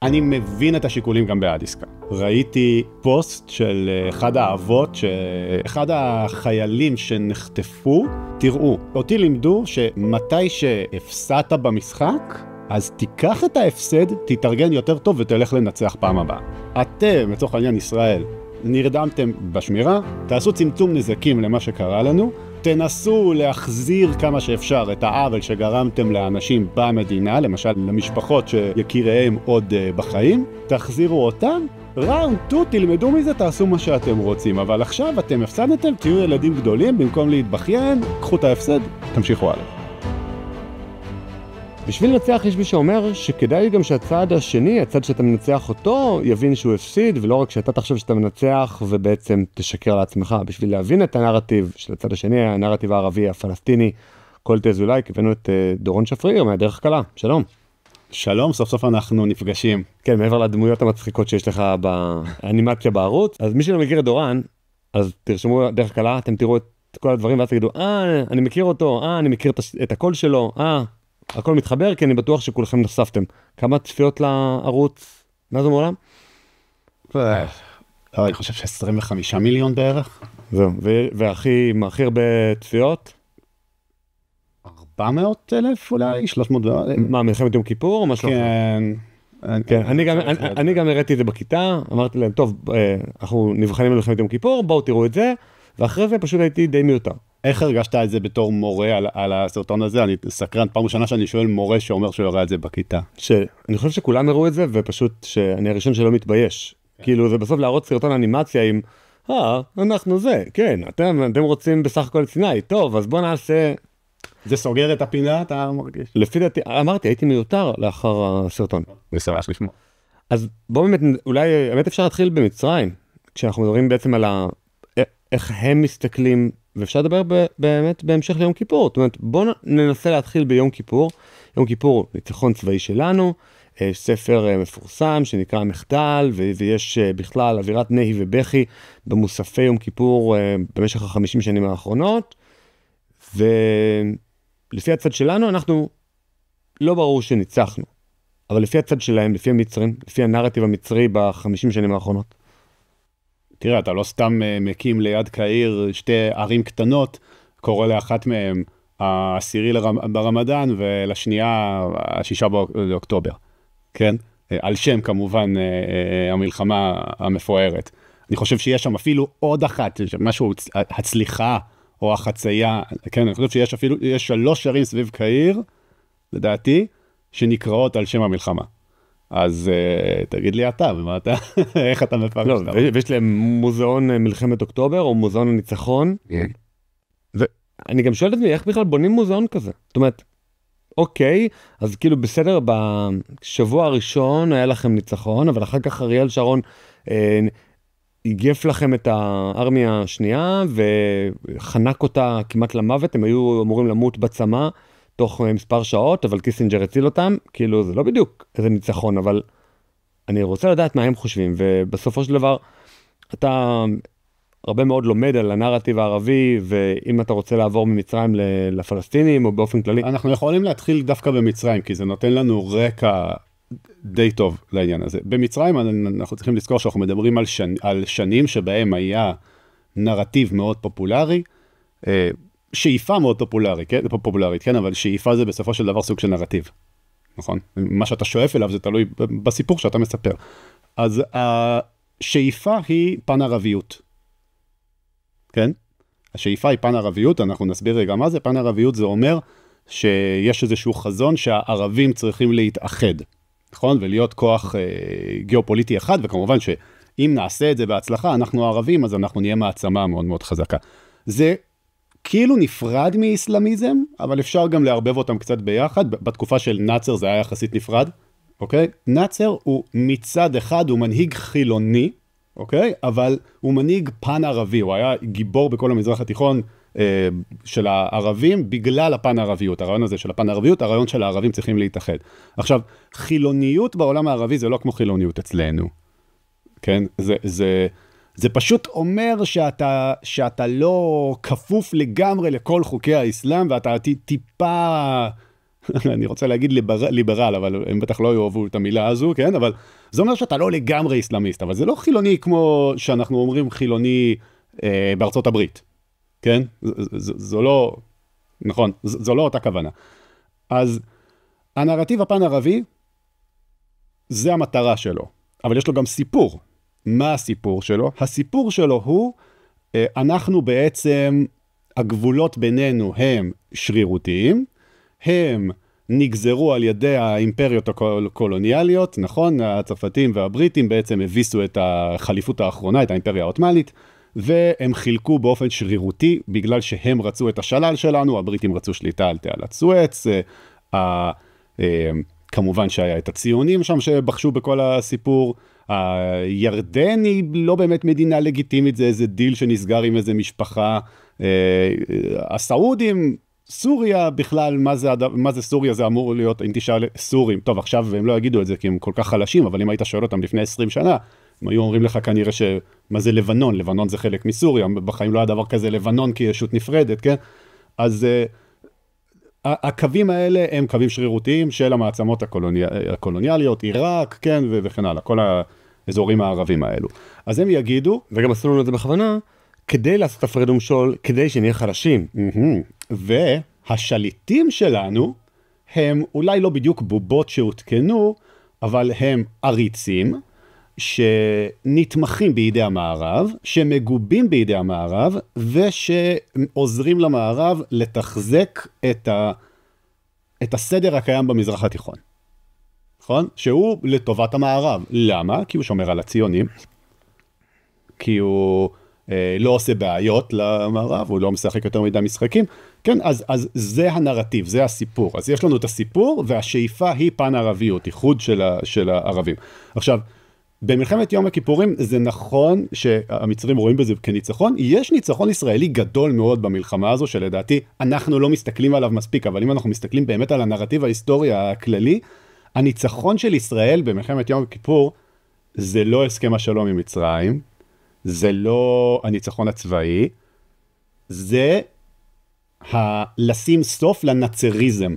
אני מבין את השיקולים גם בעד עסקה. ראיתי פוסט של אחד האבות, שאחד החיילים שנחטפו, תראו, אותי לימדו שמתי שהפסדת במשחק, אז תיקח את ההפסד, תתארגן יותר טוב ותלך לנצח פעם הבאה. אתם, לצורך העניין ישראל, נרדמתם בשמירה, תעשו צמצום נזקים למה שקרה לנו, תנסו להחזיר כמה שאפשר את העוול שגרמתם לאנשים במדינה, למשל למשפחות שיקיריהם עוד בחיים, תחזירו אותם, ראונד 2, תלמדו מזה, תעשו מה שאתם רוצים, אבל עכשיו אתם הפסדתם, תהיו ילדים גדולים, במקום להתבכיין, קחו את ההפסד, תמשיכו הלאה. בשביל לנצח יש מי שאומר שכדאי גם שהצד השני, הצד שאתה מנצח אותו, יבין שהוא הפסיד, ולא רק שאתה תחשוב שאתה מנצח ובעצם תשקר לעצמך. בשביל להבין את הנרטיב של הצד השני, הנרטיב הערבי, הפלסטיני, כל תזולאי, הבאנו את דורון שפריר מהדרך קלה. שלום. שלום, סוף סוף אנחנו נפגשים. כן, מעבר לדמויות המצחיקות שיש לך באנימציה בערוץ. אז מי שלא מכיר את דורן, אז תרשמו דרך קלה, אתם תראו את כל הדברים ואז תגידו, אני מכיר אותו, אני מכיר את הקול שלו, הכל מתחבר, כי אני בטוח שכולכם נחשפתם. כמה צפיות לערוץ מאז ומעולם? אני חושב ש25 מיליון בערך. זהו, והכי הרבה צפיות? 400,000 אולי, 300. מה, מלחמת יום כיפור או משהו? כן. אני גם הראיתי את זה בכיתה, אמרתי להם, טוב, אנחנו נבחנים במלחמת יום כיפור, בואו תראו את זה, ואחרי זה פשוט הייתי די מיותר. איך הרגשת את זה בתור מורה על הסרטון הזה? אני סקרן, פעם ראשונה שאני שואל מורה שאומר שהוא הראה את זה בכיתה. אני חושב שכולם הראו את זה, ופשוט שאני הראשון שלא מתבייש. כאילו זה בסוף להראות סרטון אנימציה עם, אנחנו זה, כן, אתם רוצים בסך הכל סיני, טוב, אז בוא נעשה... זה סוגר את הפינה, אתה מרגיש? לפי דעתי, אמרתי, הייתי מיותר לאחר הסרטון. זה שמח לשמוע. אז בוא באמת, אולי, באמת אפשר להתחיל במצרים, כשאנחנו מדברים בעצם על איך הם מסתכלים, ואפשר לדבר באמת בהמשך ליום כיפור. זאת אומרת, בואו ננסה להתחיל ביום כיפור. יום כיפור, ניצחון צבאי שלנו, ספר מפורסם שנקרא המחדל, ויש בכלל אווירת נהי ובכי במוספי יום כיפור במשך 50 שנים האחרונות, ולפי הצד שלנו אנחנו לא ברור שניצחנו, אבל לפי הצד שלהם, לפי המצרים, לפי הנרטיב המצרי ב50 שנים האחרונות. תראה, אתה לא סתם מקים ליד קהיר שתי ערים קטנות, קורא לאחת מהם העשירי ברמדאן, ולשנייה 6 באוקטובר, כן? על שם כמובן המלחמה המפוארת. אני חושב שיש שם אפילו עוד אחת, משהו, הצליחה או החצייה, כן, אני חושב שיש אפילו, יש 3 ערים סביב קהיר, לדעתי, שנקראות על שם המלחמה. אז תגיד לי אתה, איך אתה מפרש? לא, ויש להם מוזיאון מלחמת אוקטובר, או מוזיאון הניצחון, ואני גם שואל את מי, איך בכלל בונים מוזיאון כזה? זאת אומרת, אוקיי, אז כאילו בסדר, בשבוע הראשון היה לכם ניצחון, אבל אחר כך אריאל שרון הגיף לכם את הארמיה השנייה, וחנק אותה כמעט למוות, הם היו אמורים למות בצמא, תוך מספר שעות, אבל קיסינג'ר הציל אותם, כאילו זה לא בדיוק איזה ניצחון, אבל אני רוצה לדעת מה הם חושבים, ובסופו של דבר, אתה הרבה מאוד לומד על הנרטיב הערבי, ואם אתה רוצה לעבור ממצרים לפלסטינים, או באופן כללי. אנחנו יכולים להתחיל דווקא במצרים, כי זה נותן לנו רקע די טוב לעניין הזה. במצרים אנחנו צריכים לזכור שאנחנו מדברים על שנים שבהם היה נרטיב מאוד פופולרי, שאיפה מאוד פופולרית, כן, אבל שאיפה זה בסופו של דבר סוג של נרטיב, נכון? מה שאתה שואף אליו זה תלוי בסיפור שאתה מספר. אז השאיפה היא פן ערביות, כן? השאיפה היא פן ערביות, אנחנו נסביר רגע מה זה. פן ערביות זה אומר שיש איזשהו חזון שהערבים צריכים להתאחד, נכון? ולהיות כוח גיאופוליטי אחד, וכמובן שאם נעשה את זה בהצלחה, אנחנו הערבים, אז אנחנו נהיה מעצמה מאוד מאוד חזקה. זה כאילו נפרד מאסלאמיזם, אבל אפשר גם לערבב אותם קצת ביחד. בתקופה של נאצר זה היה יחסית נפרד, אוקיי? נאצר הוא מצד אחד, הוא מנהיג חילוני, אוקיי? אבל הוא מנהיג פן ערבי, הוא היה גיבור בכל המזרח התיכון של הערבים, בגלל הפן הערביות. הרעיון הזה של הפן הערביות, הרעיון של הערבים צריכים להתאחד. עכשיו, חילוניות בעולם הערבי זה לא כמו חילוניות אצלנו, כן? זה פשוט אומר שאתה לא כפוף לגמרי לכל חוקי האסלאם, ואתה טיפה אני רוצה להגיד ליברל, אבל הם בטח לא יאהבו את המילה הזו, כן? אבל זה אומר שאתה לא לגמרי איסלאמיסט, אבל זה לא חילוני כמו שאנחנו אומרים חילוני בארצות הברית, כן? זו לא, נכון, זו לא אותה כוונה. אז הנרטיב הפן-ערבי, זה המטרה שלו, אבל יש לו גם סיפור. מה הסיפור שלו? הסיפור שלו הוא, אנחנו בעצם, הגבולות בינינו הם שרירותיים, הם נגזרו על ידי האימפריות הקולוניאליות, נכון? הצרפתים והבריטים בעצם הביסו את החליפות האחרונה, את האימפריה העות'מאנית, והם חילקו באופן שרירותי, בגלל שהם רצו את השלל שלנו, הבריטים רצו שליטה על תעלת סואץ, כמובן שהיה את הציונים שם שבחשו בכל הסיפור, הירדן היא לא באמת מדינה לגיטימית, זה איזה דיל שנסגר עם איזה משפחה, הסעודים, סוריה בכלל, מה זה סוריה? זה אמור להיות, אם תשאל סורים, טוב עכשיו הם לא יגידו את זה כי הם כל כך חלשים, אבל אם היית שואל אותם לפני 20 שנה, הם היו אומרים לך כנראה שמה זה לבנון, לבנון זה חלק מסוריה, בחיים לא היה דבר כזה לבנון כישות נפרדת, כן? אז הקווים האלה הם קווים שרירותיים של המעצמות הקולוניאליות, עיראק, כן, וכן הלאה, כל האזורים הערבים האלו. אז הם יגידו, וגם עשו לנו את זה בכוונה, כדי לעשות הפרד ומשול, כדי שנהיה חלשים. והשליטים שלנו הם אולי לא בדיוק בובות שהותקנו, אבל הם עריצים שנתמכים בידי המערב, שמגובים בידי המערב, ושעוזרים למערב לתחזק את הסדר הקיים במזרח התיכון. נכון? שהוא לטובת המערב. למה? כי הוא שומר על הציונים, כי הוא לא עושה בעיות למערב, הוא לא משחק יותר מדי משחקים. כן, אז זה הנרטיב, זה הסיפור. אז יש לנו את הסיפור, והשאיפה היא פן ערביות, ייחוד של הערבים. עכשיו, במלחמת יום הכיפורים זה נכון שהמצרים רואים בזה כניצחון, יש ניצחון ישראלי גדול מאוד במלחמה הזו, שלדעתי אנחנו לא מסתכלים עליו מספיק, אבל אם אנחנו מסתכלים באמת על הנרטיב ההיסטורי הכללי, הניצחון של ישראל במלחמת יום הכיפור, זה לא הסכם השלום עם מצרים, זה לא הניצחון הצבאי, זה לשים סוף לנאצריזם,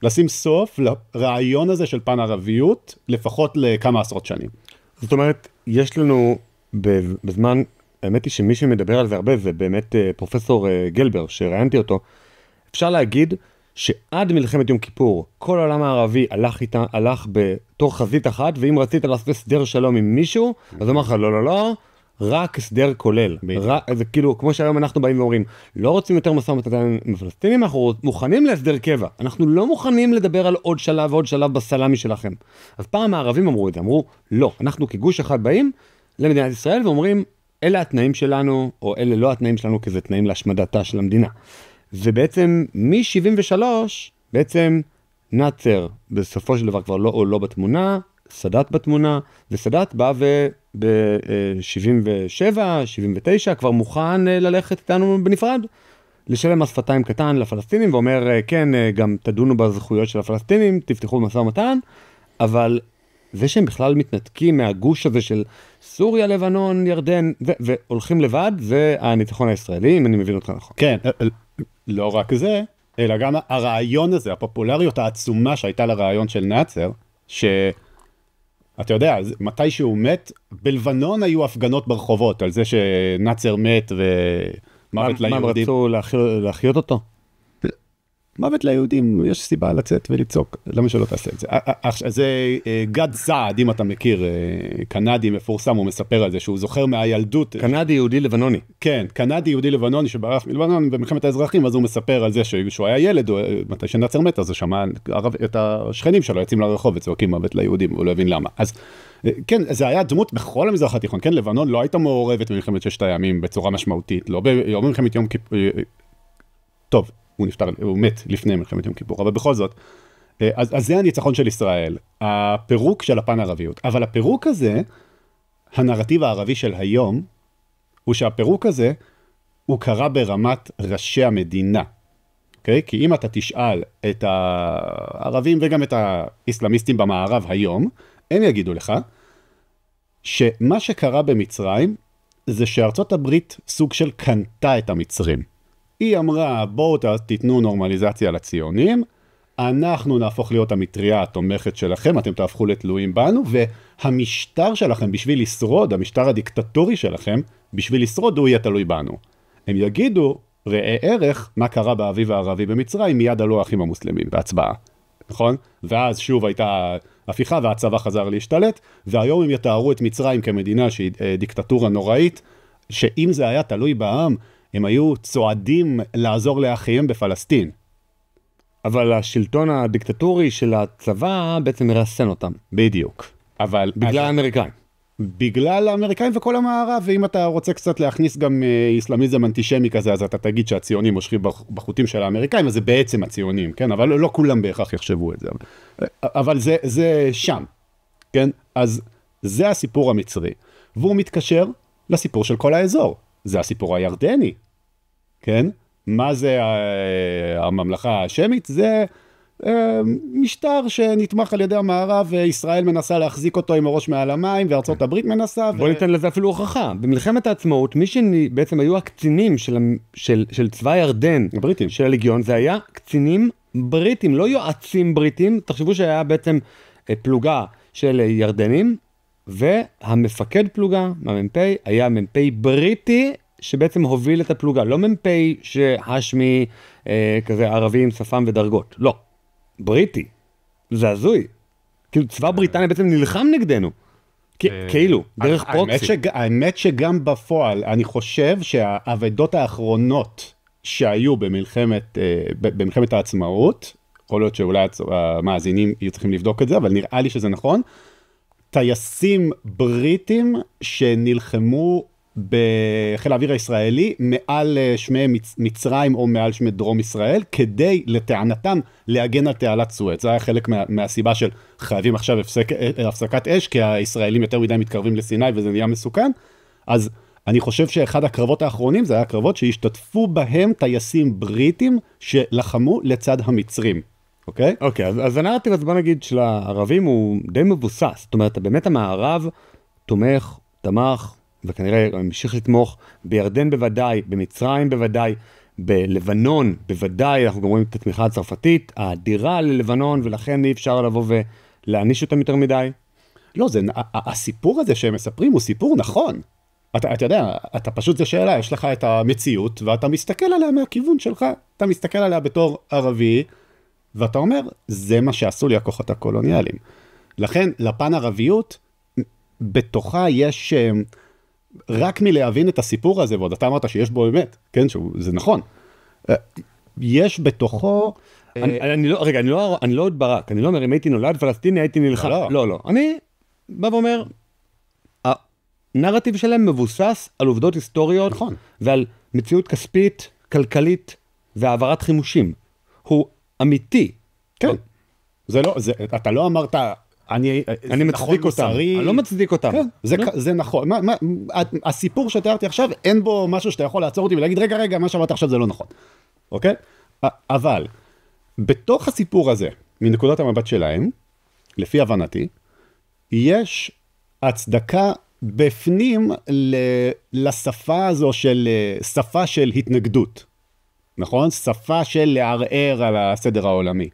לשים סוף לרעיון הזה של פן ערביות, לפחות לכמה עשרות שנים. זאת אומרת, יש לנו בזמן, האמת היא שמי שמדבר על זה הרבה, זה באמת פרופסור גלבר, שראיינתי אותו, אפשר להגיד שעד מלחמת יום כיפור, כל העולם הערבי הלך בתור חזית אחת, ואם רצית לעשות הסדר שלום עם מישהו, אז אמר לך, לא, רק הסדר כולל. זה כאילו, כמו שהיום אנחנו באים ואומרים, לא רוצים יותר משא ומתן עם הפלסטינים, אנחנו מוכנים להסדר קבע. אנחנו לא מוכנים לדבר על עוד שלב ועוד שלב בסלמי שלכם. אז פעם הערבים אמרו את זה, אמרו, לא, אנחנו כגוש אחד באים למדינת ישראל ואומרים, אלה התנאים שלנו, או אלה לא התנאים שלנו, כי זה תנאים להשמדתה של המדינה. ובעצם מ-73, בעצם נאצר בסופו של דבר כבר לא בתמונה, סאדאת בתמונה, וסאדאת בא ב-77, 79, כבר מוכן ללכת איתנו בנפרד, לשלם מס שפתיים קטן לפלסטינים, ואומר, כן, גם תדונו בזכויות של הפלסטינים, תפתחו במשא ומתן, אבל זה שהם בכלל מתנתקים מהגוש הזה של סוריה, לבנון, ירדן, והולכים לבד, זה הניצחון הישראלי, אם אני מבין אותך נכון. כן, לא רק זה, אלא גם הרעיון הזה, הפופולריות העצומה שהייתה לרעיון של נאצר, אתה יודע, מתי שהוא מת, בלבנון היו הפגנות ברחובות על זה שנאצר מת ומוות ליהודים. מה, הם רצו להחיות אותו? מוות ליהודים, יש סיבה לצאת ולצעוק, למה שלא תעשה את זה? זה גד סעד, אם אתה מכיר, קנדי מפורסם, הוא מספר על זה, שהוא זוכר מהילדות. קנדי יהודי לבנוני. כן, קנדי יהודי לבנוני שברח מלבנון במלחמת האזרחים, אז הוא מספר על זה שהוא היה ילד, מתי שנאצר מת, אז הוא שמע את השכנים שלו, יוצאים לרחוב וצועקים מוות ליהודים, הוא לא הבין למה. אז כן, זה היה דמות בכל המזרח התיכון, כן, לבנון לא הייתה מעורבת במלחמת ששת הימים בצורה משמעותית, לא במלחמת יום כיפור, טוב, הוא מת לפני מלחמת יום כיפור, אבל בכל זאת, אז זה הניצחון של ישראל, הפירוק של הפן הערביות, אבל הפירוק הזה, הנרטיב הערבי של היום, הוא שהפירוק הזה, הוא קרה ברמת ראשי המדינה, אוקיי? כי אם אתה תשאל את הערבים וגם את האסלאמיסטים במערב היום, הם יגידו לך, שמה שקרה במצרים, זה שארצות הברית סוג של קנתה את המצרים. היא אמרה, בואו תיתנו נורמליזציה לציונים, אנחנו נהפוך להיות המטריה התומכת שלכם, אתם תהפכו לתלויים בנו, והמשטר שלכם בשביל לשרוד, המשטר הדיקטטורי שלכם, בשביל לשרוד הוא יהיה תלוי בנו. הם יגידו, ראה ערך, מה קרה באביב הערבי במצרים, מיד עלו האחים המוסלמים בהצבעה, נכון? ואז שוב הייתה הפיכה והצבא חזר להשתלט, והיום הם יתארו את מצרים כמדינה שהיא דיקטטורה נוראית, שאם זה היה תלוי בעם, הם היו צועדים לעזור לאחיהם בפלסטין. אבל השלטון הדיקטטורי של הצבא בעצם מרסן אותם. בדיוק. אבל בגלל האמריקאים. בגלל האמריקאים וכל המערב, ואם אתה רוצה קצת להכניס גם איסלאמיזם אנטישמי כזה, אז אתה תגיד שהציונים מושכים בחוטים של האמריקאים, אז זה בעצם הציונים, כן? אבל לא כולם בהכרח יחשבו את זה. אבל זה שם, כן? אז זה הסיפור המצרי. והוא מתקשר לסיפור של כל האזור. זה הסיפור הירדני, כן? מה זה הממלכה השמית? זה משטר שנתמך על ידי המערב, וישראל מנסה להחזיק אותו עם הראש מעל המים, וארצות הברית מנסה. בוא ניתן לזה אפילו הוכחה. במלחמת העצמאות, מי שבעצם היו הקצינים של צבא הירדן, הבריטים, של הליגיון, זה היה קצינים בריטים, לא יועצים בריטים. תחשבו שהיה בעצם פלוגה של ירדנים, והמפקד פלוגה, המ"פ, היה מ"פ בריטי, שבעצם הוביל את הפלוגה, לא מ"פ שהשמי כזה ערבי עם שפם ודרגות, לא, בריטי, זה הזוי, כאילו צבא בריטניה בעצם נלחם נגדנו, כאילו, דרך פרוקסי. האמת שגם בפועל, אני חושב שהעבדות האחרונות שהיו במלחמת העצמאות, יכול להיות שאולי המאזינים יהיו צריכים לבדוק את זה, אבל נראה לי שזה נכון, טייסים בריטים שנלחמו בחיל האוויר הישראלי מעל שמי מצרים או מעל שמי דרום ישראל, כדי לטענתם להגן על תעלת סואץ. זה היה חלק מהסיבה של חייבים עכשיו הפסקת אש, כי הישראלים יותר מדי מתקרבים לסיני וזה נהיה מסוכן. אז אני חושב שאחד הקרבות האחרונים זה היה קרבות שהשתתפו בהם טייסים בריטים שלחמו לצד המצרים. אוקיי? אוקיי, אז הנרטיב, אז בוא נגיד, של הערבים הוא די מבוסס. זאת אומרת, באמת המערב תומך, תמך, וכנראה המשיך לתמוך בירדן בוודאי, במצרים בוודאי, בלבנון בוודאי, אנחנו גם רואים את התמיכה הצרפתית, האדירה ללבנון, ולכן אי אפשר לבוא ולהעניש אותם יותר מדי. לא, הסיפור הזה שהם מספרים הוא סיפור נכון. אתה יודע, אתה פשוט, זו שאלה, יש לך את המציאות, ואתה מסתכל עליה מהכיוון שלך, אתה מסתכל עליה בתור ערבי, ואתה אומר, זה מה שעשו לי הכוחות הקולוניאליים. לכן, לפן ערביות, בתוכה יש, רק מלהבין את הסיפור הזה, ועוד אתה אמרת שיש בו אמת, כן, זה נכון. יש בתוכו... רגע, אני לא עוד ברק, אני לא אומר, אם הייתי נולד פלסטיני, הייתי נלחם. לא. אני בא ואומר, הנרטיב שלהם מבוסס על עובדות היסטוריות, נכון. ועל מציאות כספית, כלכלית, והעברת חימושים. הוא אמיתי. כן. אתה לא אמרת, אני מצדיק אותם. אני לא מצדיק אותם. כן, זה נכון. הסיפור שתיארתי עכשיו, אין בו משהו שאתה יכול לעצור אותי ולהגיד, רגע, מה שאמרת עכשיו זה לא נכון. אוקיי? אבל, בתוך הסיפור הזה, מנקודת המבט שלהם, לפי הבנתי, יש הצדקה בפנים לשפה הזו שפה של התנגדות. נכון? שפה של לערער על הסדר העולמי.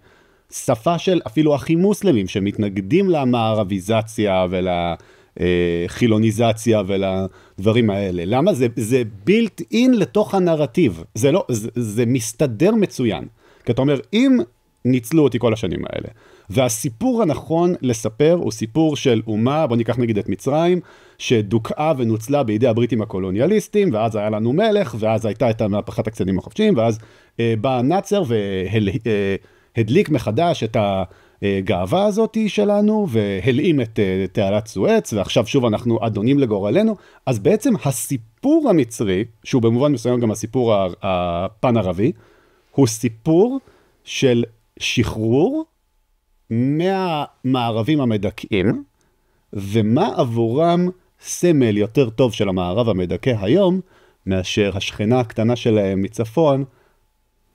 שפה של אפילו אחים מוסלמים שמתנגדים למערביזציה ולחילוניזציה ולדברים האלה. למה? זה built in לתוך הנרטיב. זה מסתדר מצוין. כי אתה אומר, אם ניצלו אותי כל השנים האלה, והסיפור הנכון לספר הוא סיפור של אומה, בוא ניקח נגיד את מצרים, שדוקעה ונוצלה בידי הבריטים הקולוניאליסטים, ואז היה לנו מלך, ואז הייתה את מהפכת הקצינים החופשיים, ואז בא נאצר והדליק מחדש את הגאווה הזאת שלנו, והלאים את תעלת סואץ, ועכשיו שוב אנחנו אדונים לגורלנו. אז בעצם הסיפור המצרי, שהוא במובן מסוים גם הסיפור הפן ערבי, הוא סיפור של שחרור מהמערבים המדכאים, ומה עבורם סמל יותר טוב של המערב המדכא היום, מאשר השכנה הקטנה שלהם מצפון,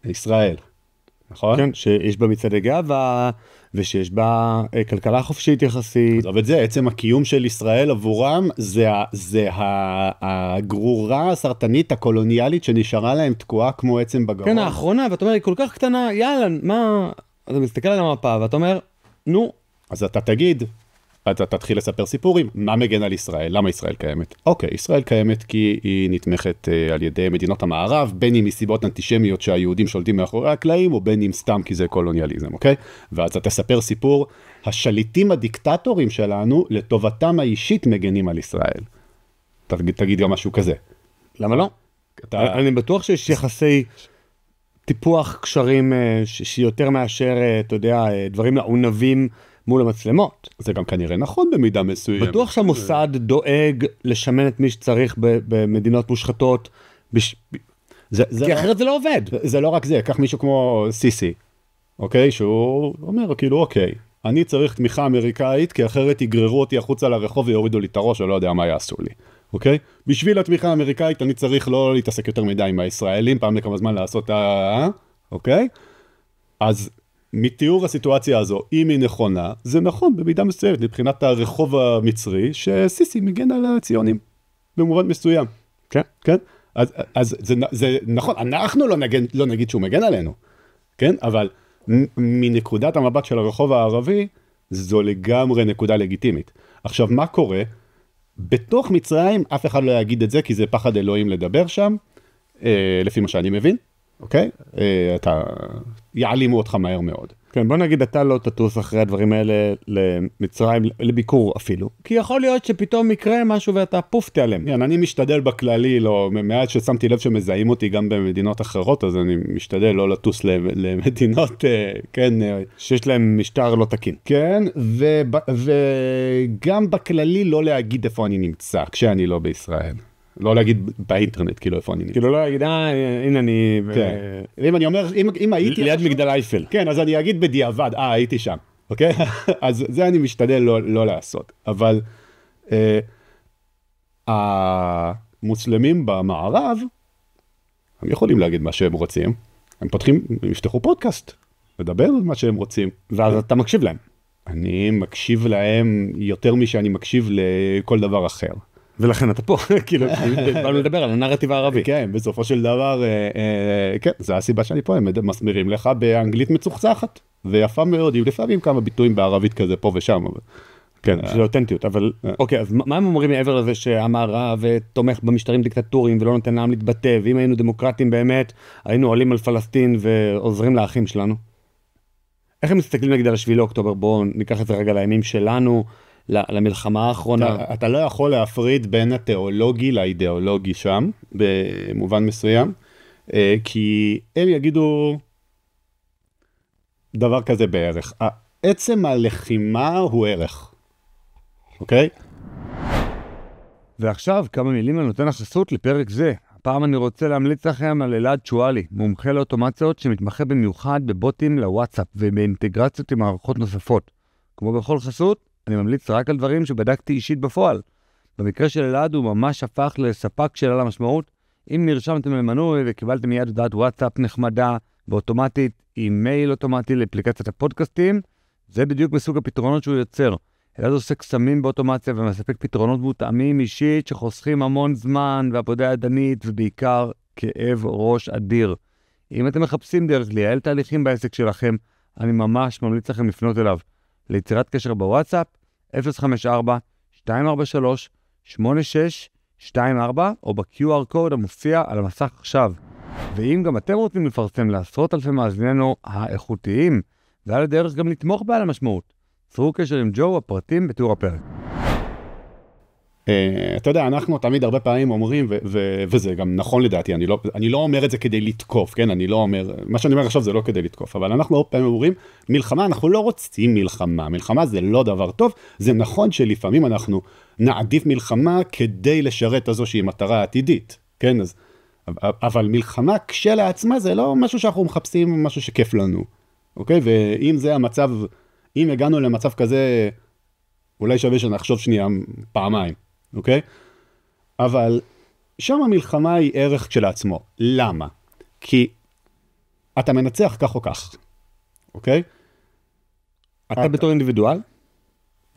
ישראל. נכון? כן, שיש בה מצעדי גאווה, ושיש בה כלכלה חופשית יחסית. אבל זה, עצם הקיום של ישראל עבורם, זה הגרורה הסרטנית הקולוניאלית שנשארה להם תקועה כמו עצם בגרון. כן, האחרונה, ואתה אומר, היא כל כך קטנה, יאללה, מה... אתה מסתכל על המפה ואתה אומר, נו. אז אתה תגיד, אתה תתחיל לספר סיפורים, מה מגן על ישראל? למה ישראל קיימת? אוקיי, ישראל קיימת כי היא נתמכת על ידי מדינות המערב, בין אם מסיבות אנטישמיות שהיהודים שולטים מאחורי הקלעים, או בין אם סתם כי זה קולוניאליזם, אוקיי? ואז אתה תספר סיפור, השליטים הדיקטטורים שלנו, לטובתם האישית מגנים על ישראל. תגיד גם משהו כזה. למה לא? אני בטוח שיש יחסי טיפוח קשרים שיותר מאשר, אתה יודע, דברים מעונבים מול המצלמות. זה גם כנראה נכון במידה מסוימת. בטוח שהמוסד דואג לשמן את מי שצריך במדינות מושחתות, כי אחרת זה לא עובד. זה לא רק זה, כך מישהו כמו סיסי, אוקיי? שהוא אומר כאילו, אוקיי, אני צריך תמיכה אמריקאית, כי אחרת יגררו אותי החוצה לרחוב ויורידו לי את הראש, או לא יודע מה יעשו לי. אוקיי? בשביל התמיכה האמריקאית אני צריך לא להתעסק יותר מדי עם הישראלים, פעם לכמה זמן לעשות אוקיי? אז מתיאור הסיטואציה הזו, אם היא נכונה, זה נכון במידה מסוימת, מבחינת הרחוב המצרי, שסיסי מגן על הציונים, במובן מסוים. כן. כן? אז זה נכון, אנחנו לא נגיד שהוא מגן עלינו, כן? אבל מנקודת המבט של הרחוב הערבי, זו לגמרי נקודה לגיטימית. עכשיו, מה קורה? בתוך מצרים, אף אחד לא יגיד את זה, כי זה פחד אלוהים לדבר שם, לפי מה שאני מבין, אוקיי? יעלימו אותך מהר מאוד. כן, בוא נגיד, אתה לא תטוס אחרי הדברים האלה למצרים, לביקור אפילו. כי יכול להיות שפתאום יקרה משהו ואתה פוף תיעלם. כן, אני משתדל בכללי, לא, מעט ששמתי לב שמזהים אותי גם במדינות אחרות, אז אני משתדל לא לטוס למדינות, כן. שיש להם משטר לא תקין. כן, וגם בכללי לא להגיד איפה אני נמצא, כשאני לא בישראל. לא להגיד באינטרנט, כאילו, איפה אני נמצא. כאילו, לא להגיד, הנה אני... כן. אם אני אומר, אם הייתי... ליד מגדל אייפל. כן, אז אני אגיד בדיעבד, הייתי שם, אוקיי? אז זה אני משתדל לא לעשות. אבל המוסלמים במערב, הם יכולים להגיד מה שהם רוצים. הם יפתחו פודקאסט, לדבר על מה שהם רוצים. ואז אתה מקשיב להם. אני מקשיב להם יותר משאני מקשיב לכל דבר אחר. ולכן אתה פה, כאילו, באנו לדבר על הנרטיב הערבי. כן, בסופו של דבר, כן, זה הסיבה שאני פה, הם מסבירים לך באנגלית מצוחצחת, ויפה מאוד, עם לפעמים כמה ביטויים בערבית כזה פה ושם. כן, זה אותנטיות, אבל אוקיי, אז מה הם אומרים מעבר לזה שהמערב תומך במשטרים דיקטטוריים ולא נותן להם להתבטא, ואם היינו דמוקרטים באמת, היינו עולים על פלסטין ועוזרים לאחים שלנו? איך הם מסתכלים נגיד על 7 לאוקטובר? בואו ניקח את זה רגע לימים שלנו, למלחמה האחרונה. אתה לא יכול להפריד בין התיאולוגי לאידיאולוגי שם, במובן מסוים, כי הם יגידו דבר כזה בערך. עצם הלחימה הוא ערך, אוקיי? ועכשיו כמה מילים על נותן החסות לפרק זה. הפעם אני רוצה להמליץ לכם על אלעד שואלי, מומחה לאוטומציות שמתמחה במיוחד בבוטים לוואטסאפ ובאינטגרציות עם מערכות נוספות. כמו בכל חסות, אני ממליץ רק על דברים שבדקתי אישית בפועל. במקרה של אלעד הוא ממש הפך לספק של על המשמעות. אם נרשמתם למנוי וקיבלתם מיד הודעת וואטסאפ נחמדה ואוטומטית עם מייל אוטומטי לאפליקציית הפודקאסטים, זה בדיוק מסוג הפתרונות שהוא יוצר. אלעד עושה קסמים באוטומציה ומספק פתרונות מותאמים אישית שחוסכים המון זמן ועבודה ידנית ובעיקר כאב ראש אדיר. אם אתם מחפשים דרך לייעל תהליכים בעסק שלכם, אני ממש ממליץ לכם לפנות אליו. ליצירת קשר בוואטסאפ 054-243-8624 או ב-QR קוד המופיע על המסך עכשיו. ואם גם אתם רוצים לפרסם לעשרות אלפי מאזיננו האיכותיים, ועל הדרך גם לתמוך בעל המשמעות, צרו קשר עם ג'ו, הפרטים בתיאור הפרק. אתה יודע, אנחנו תמיד הרבה פעמים אומרים, וזה גם נכון לדעתי, אני לא אומר את זה כדי לתקוף, כן? אני לא אומר, מה שאני אומר עכשיו זה לא כדי לתקוף, אבל אנחנו הרבה פעמים אומרים, מלחמה, אנחנו לא רוצים מלחמה, מלחמה זה לא דבר טוב, זה נכון שלפעמים אנחנו נעדיף מלחמה כדי לשרת איזושהי מטרה עתידית, כן? אבל מלחמה כשלעצמה זה לא משהו שאנחנו מחפשים, משהו שכיף לנו, אוקיי? ואם זה המצב, אם הגענו למצב כזה, אולי שווה שנחשוב שנייה פעמיים. אוקיי? אבל שם המלחמה היא ערך כשלעצמו. למה? כי אתה מנצח כך או כך. אוקיי? אתה בתור אינדיבידואל?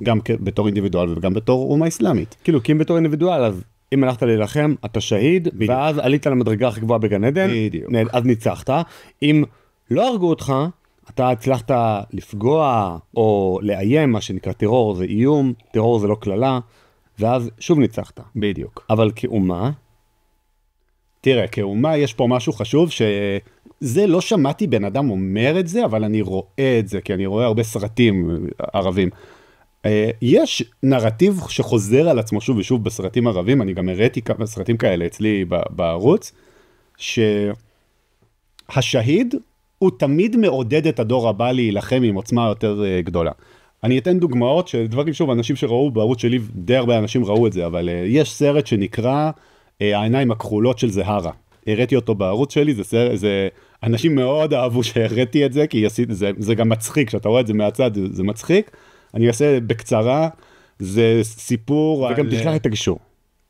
גם בתור אינדיבידואל וגם בתור אומה אסלאמית. כאילו, כי אם בתור אינדיבידואל, אז אם הלכת להילחם, אתה שהיד, בדיוק. ואז עלית למדרגה הכי גבוהה בגן עדן, בדיוק. אז ניצחת. אם לא הרגו אותך, אתה הצלחת לפגוע או לאיים, מה שנקרא טרור זה איום, טרור זה לא כללה, ואז שוב ניצחת. בדיוק. אבל כאומה, תראה, כאומה יש פה משהו חשוב, שזה לא שמעתי בן אדם אומר את זה, אבל אני רואה את זה, כי אני רואה הרבה סרטים ערבים. יש נרטיב שחוזר על עצמו שוב ושוב בסרטים ערבים, אני גם הראיתי כמה סרטים כאלה אצלי בערוץ, שהשהיד הוא תמיד מעודד את הדור הבא להילחם עם עוצמה יותר גדולה. אני אתן דוגמאות של דברים, שוב, אנשים שראו בערוץ שלי, די הרבה אנשים ראו את זה, אבל יש סרט שנקרא העיניים הכחולות של זהרה. הראיתי אותו בערוץ שלי, זה אנשים מאוד אהבו שהראיתי את זה, כי זה גם מצחיק, כשאתה רואה את זה מהצד, זה מצחיק. אני אעשה בקצרה, זה סיפור... וגם תשלח את הגישור.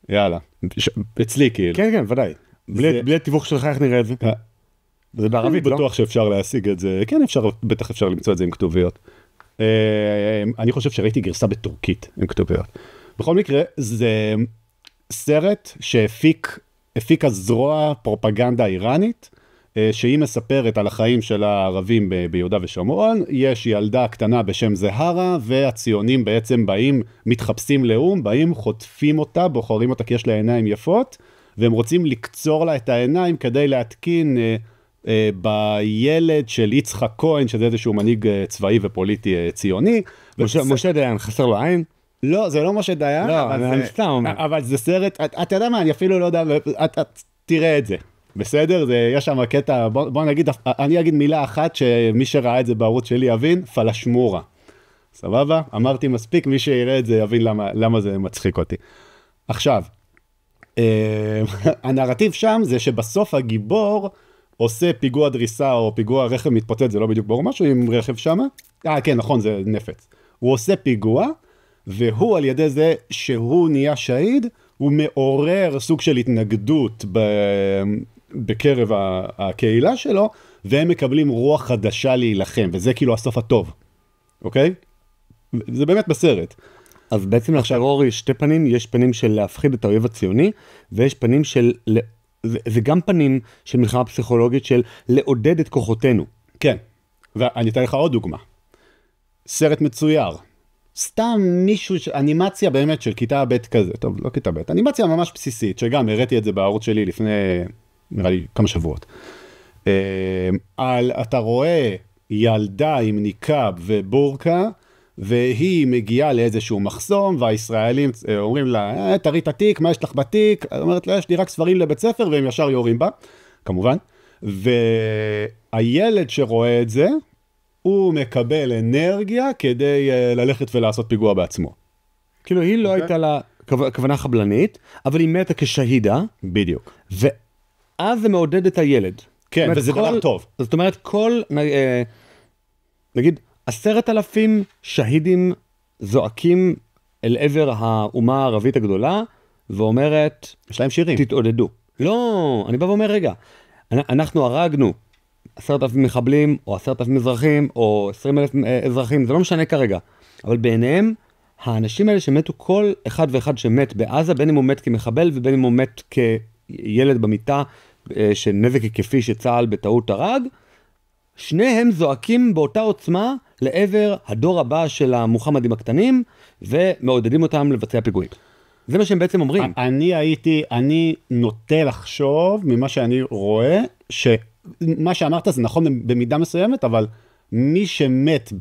יאללה, אצלי כאילו. כן, כן, ודאי. בלי התיווך שלך, איך נראה את זה? זה בערבית, לא? בטוח שאפשר להשיג את זה, כן, בטח אפשר למצוא את זה עם כתוביות. אני חושב שראיתי גרסה בטורקית עם כתוביות. בכל מקרה, זה סרט שהפיק הזרוע פרופגנדה איראנית, שהיא מספרת על החיים של הערבים ביהודה ושומרון. יש ילדה קטנה בשם זהרה, והציונים בעצם באים, מתחפשים לאום, באים, חוטפים אותה, בוחרים אותה כי יש לה עיניים יפות, והם רוצים לקצור לה את העיניים כדי להתקין בילד של יצחק כהן, שזה איזשהו מנהיג צבאי ופוליטי ציוני. משה דיין, חסר לו עין? לא, זה לא משה דיין, אבל זה סרט, אתה יודע מה, אני אפילו לא יודע, תראה את זה. בסדר? יש שם קטע, בוא נגיד, אני אגיד מילה אחת שמי שראה את זה בערוץ שלי יבין, פלשמורה. סבבה? אמרתי מספיק, מי שיראה את זה יבין למה זה מצחיק אותי. עכשיו, הנרטיב שם זה שבסוף הגיבור עושה פיגוע דריסה או פיגוע רכב מתפוצץ, זה לא בדיוק ברור משהו עם רכב שם. כן, נכון, זה נפץ. הוא עושה פיגוע, והוא על ידי זה שהוא נהיה שהיד, הוא מעורר סוג של התנגדות בקרב הקהילה שלו, והם מקבלים רוח חדשה להילחם, וזה כאילו הסוף הטוב, אוקיי? זה באמת בסרט. אז בעצם לטרור יש שתי פנים, יש פנים של להפחיד את האויב הציוני, ויש פנים של, זה גם פנים של מלחמה פסיכולוגית של לעודד את כוחותינו. כן, ואני אתן לך עוד דוגמה. סרט מצויר. סתם מישהו, אנימציה באמת של כיתה ב' כזה, טוב, לא כיתה ב', אנימציה ממש בסיסית, שגם הראיתי את זה בערוץ שלי לפני, נראה לי, כמה שבועות. אתה רואה ילדה עם ניקאב ובורקה, והיא מגיעה לאיזשהו מחסום, והישראלים אומרים לה, תראי את התיק, מה יש לך בתיק? אומרת לה, יש לי רק ספרים לבית ספר, והם ישר יורים בה, כמובן. והילד שרואה את זה, הוא מקבל אנרגיה כדי ללכת ולעשות פיגוע בעצמו. כאילו היא לא הייתה לה כוונה חבלנית, אבל היא מתה כשהידה. בדיוק. ואז זה מעודד את הילד. כן, וזה דבר טוב. זאת אומרת, נגיד, 10,000 שהידים זועקים אל עבר האומה הערבית הגדולה, ואומרת, יש להם שירים. תתעודדו. לא, אני בא ואומר, רגע, אנחנו הרגנו 10,000 מחבלים, או 10,000 אזרחים, או 20,000 אזרחים, זה לא משנה כרגע. אבל בעיניהם, האנשים האלה שמתו, כל אחד ואחד שמת בעזה, בין אם הוא מת כמחבל, ובין אם הוא מת כילד במיטה, שנזק היקפי שצהל בטעות הרג, שניהם זועקים באותה עוצמה לעבר הדור הבא של המוחמדים הקטנים, ומעודדים אותם לבצע פיגועים. זה מה שהם בעצם אומרים. אני נוטה לחשוב ממה שאני רואה, מה שאמרת זה נכון במידה מסוימת, אבל מי שמת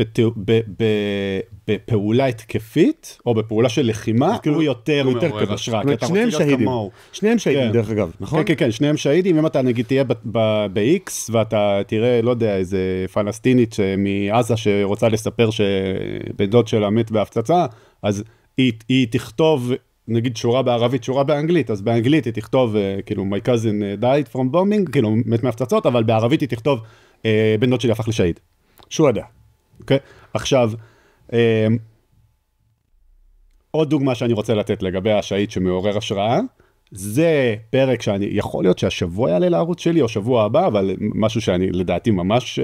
בפעולה התקפית, או בפעולה של לחימה, הוא יותר מעורר השראה. שניהם שהידים. שניהם שהידים דרך אגב, נכון? כן, כן, שניהם שהידים. אם אתה נגיד תהיה ב-X, ואתה תראה, לא יודע, איזה פלסטינית מעזה שרוצה לספר שבן דוד שלה מת בהפצצה, אז היא תכתוב, נגיד שורה בערבית, שורה באנגלית, אז באנגלית היא תכתוב, כאילו, my cousin died from bombing, כאילו, מת מהפצצות, אבל בערבית היא תכתוב, בן דוד שלי הפך לשהיד. שוהדה. אוקיי? עכשיו, עוד דוגמה שאני רוצה לתת לגבי השהיד שמעורר השראה, זה פרק יכול להיות שהשבוע יעלה לערוץ שלי, או שבוע הבא, אבל משהו שאני לדעתי ממש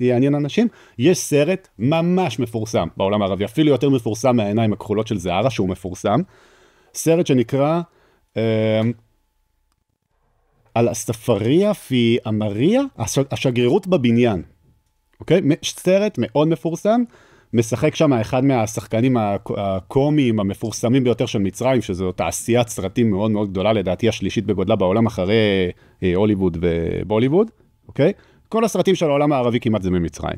יעניין אנשים. יש סרט ממש מפורסם בעולם הערבי, אפילו יותר מפורסם מהעיניים הכחולות של זהרה, שהוא מפורסם. סרט שנקרא על הספריה פי אמריה, השגרירות בבניין. אוקיי? סרט מאוד מפורסם, משחק שם אחד מהשחקנים הקומיים המפורסמים ביותר של מצרים, שזו תעשיית סרטים מאוד מאוד גדולה, לדעתי השלישית בגודלה בעולם אחרי הוליווד ובוליווד, אוקיי? כל הסרטים של העולם הערבי כמעט זה ממצרים.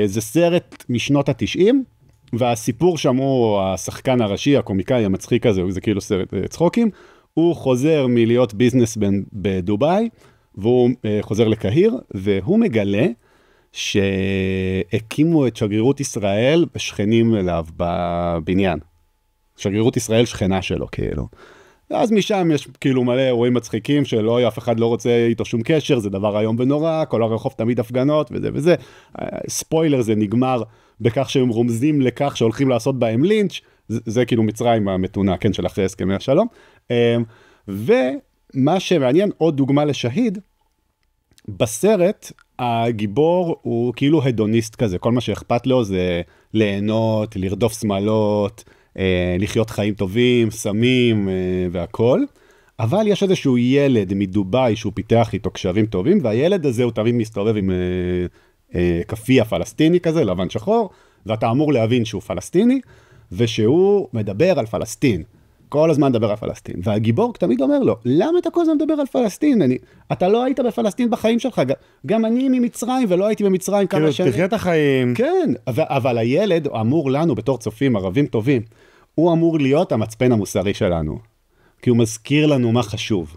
זה סרט משנות ה-90, והסיפור שם הוא השחקן הראשי, הקומיקאי המצחיק הזה, זה כאילו סרט צחוקים, הוא חוזר מלהיות ביזנסמן בדובאי, והוא חוזר לקהיר, והוא מגלה שהקימו את שגרירות ישראל בשכנים אליו בבניין. שגרירות ישראל שכנה שלו, כאילו. ואז משם יש כאילו מלא אירועים מצחיקים שלא, אף אחד לא רוצה איתו שום קשר, זה דבר היום ונורא, כל הרחוב תמיד הפגנות וזה וזה. ספוילר, זה נגמר בכך שהם רומזים לכך שהולכים לעשות בהם לינץ', זה כאילו מצרים המתונה, כן, של אחרי הסכמי השלום. ומה שמעניין, עוד דוגמה לשהיד, בסרט הגיבור הוא כאילו הדוניסט כזה, כל מה שאכפת לו זה ליהנות, לרדוף שמלות, לחיות חיים טובים, סמים והכל, אבל יש איזשהו ילד מדובאי שהוא פיתח איתו קשרים טובים, והילד הזה הוא תמיד מסתובב עם כפייה פלסטיני כזה, לבן שחור, ואתה אמור להבין שהוא פלסטיני, ושהוא מדבר על פלסטין, כל הזמן מדבר על פלסטין, והגיבור תמיד אומר לו, למה אתה כל הזמן מדבר על פלסטין? אתה לא היית בפלסטין בחיים שלך, גם אני ממצרים ולא הייתי במצרים כמה שנים. תחיה את החיים. כן, אבל הילד אמור לנו בתור צופים ערבים טובים, הוא אמור להיות המצפן המוסרי שלנו, כי הוא מזכיר לנו מה חשוב.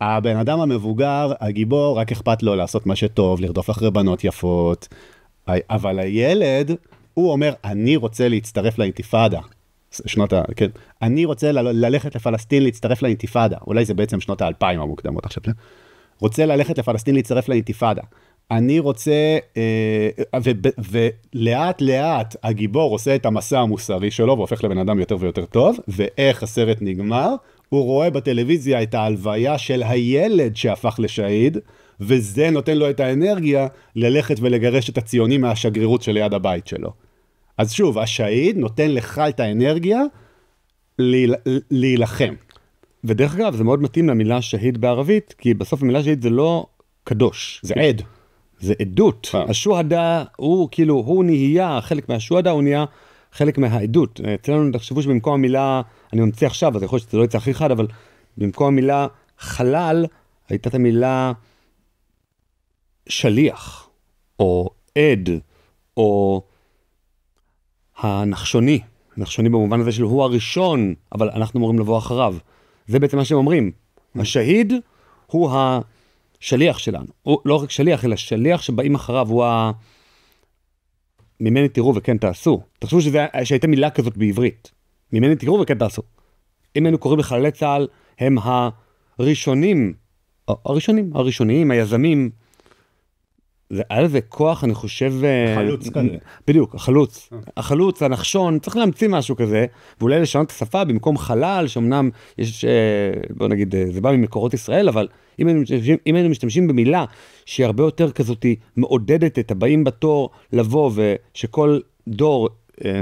הבן אדם המבוגר, הגיבור, רק אכפת לו לעשות מה שטוב, לרדוף אחרי בנות יפות, אבל הילד, הוא אומר, אני רוצה להצטרף לאינתיפאדה. כן. אני רוצה ללכת לפלסטין להצטרף לאינתיפאדה, אולי זה בעצם שנות ה-2000 המוקדמות עכשיו, רוצה ללכת לפלסטין להצטרף לאינתיפאדה, אני רוצה, ולאט לאט הגיבור עושה את המסע המוסרי שלו, והופך לבן אדם יותר ויותר טוב, ואיך הסרט נגמר, הוא רואה בטלוויזיה את ההלוויה של הילד שהפך לשהיד, וזה נותן לו את האנרגיה ללכת ולגרש את הציונים מהשגרירות שליד הבית שלו. אז שוב, השהיד נותן לך את האנרגיה להילחם. ודרך אגב, זה מאוד מתאים למילה שהיד בערבית, כי בסוף המילה שהיד זה לא קדוש. זה עד. זה עדות. השוהדה הוא כאילו, הוא נהיה, חלק מהשוהדה הוא נהיה חלק מהעדות. אצלנו תחשבו שבמקום המילה, אני ממציא עכשיו, אז יכול להיות שזה לא יצא הכי חד, אבל במקום המילה חלל, הייתה את המילה שליח, או עד, או הנחשוני, נחשוני במובן הזה שלו, הוא הראשון, אבל אנחנו אמורים לבוא אחריו. זה בעצם מה שהם אומרים. השהיד הוא השליח שלנו. הוא לא רק שליח, אלא שליח שבאים אחריו, הוא ממני תראו וכן תעשו. תחשבו שהייתה מילה כזאת בעברית. ממני תראו וכן תעשו. אם היינו קוראים לחללי צה"ל, הם הראשונים, הראשוניים, היזמים, זה היה לזה כוח, אני חושב... חלוץ כזה. בדיוק, החלוץ, הנחשון, צריך להמציא משהו כזה, ואולי לשנות את השפה במקום חלל, שאומנם יש, בוא נגיד, זה בא ממקורות ישראל, אבל אם היינו משתמשים במילה שהיא הרבה יותר כזאת מעודדת את הבאים בתור לבוא, ושכל דור,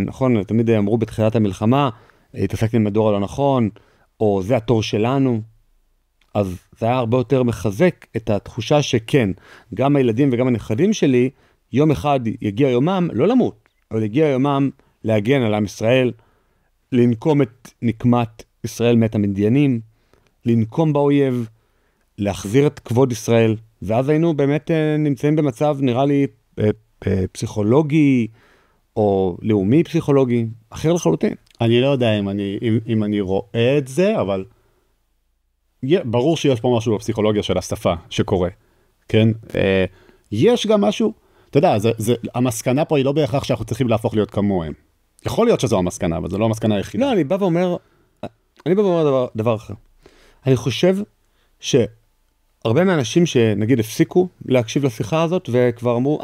נכון, תמיד אמרו בתחילת המלחמה, התעסקתי עם הדור הלא נכון, או זה התור שלנו, אז זה היה הרבה יותר מחזק את התחושה שכן, גם הילדים וגם הנכדים שלי, יום אחד יגיע יומם, לא למות, אבל יגיע יומם להגן על עם ישראל, לנקום את נקמת ישראל מת המדיינים, לנקום באויב, להחזיר את כבוד ישראל, ואז היינו באמת נמצאים במצב, נראה לי, פסיכולוגי, או לאומי פסיכולוגי, אחר לחלוטין. אני לא יודע אם אני רואה את זה, אבל... ברור שיש פה משהו בפסיכולוגיה של השפה שקורה, כן? יש גם משהו, אתה יודע, המסקנה פה היא לא בהכרח שאנחנו צריכים להפוך להיות כמוהם. יכול להיות שזו המסקנה, אבל זו לא המסקנה היחידה. לא, אני בא ואומר דבר אחר. אני חושב שהרבה מהאנשים שנגיד הפסיקו להקשיב לשיחה הזאת, וכבר אמרו,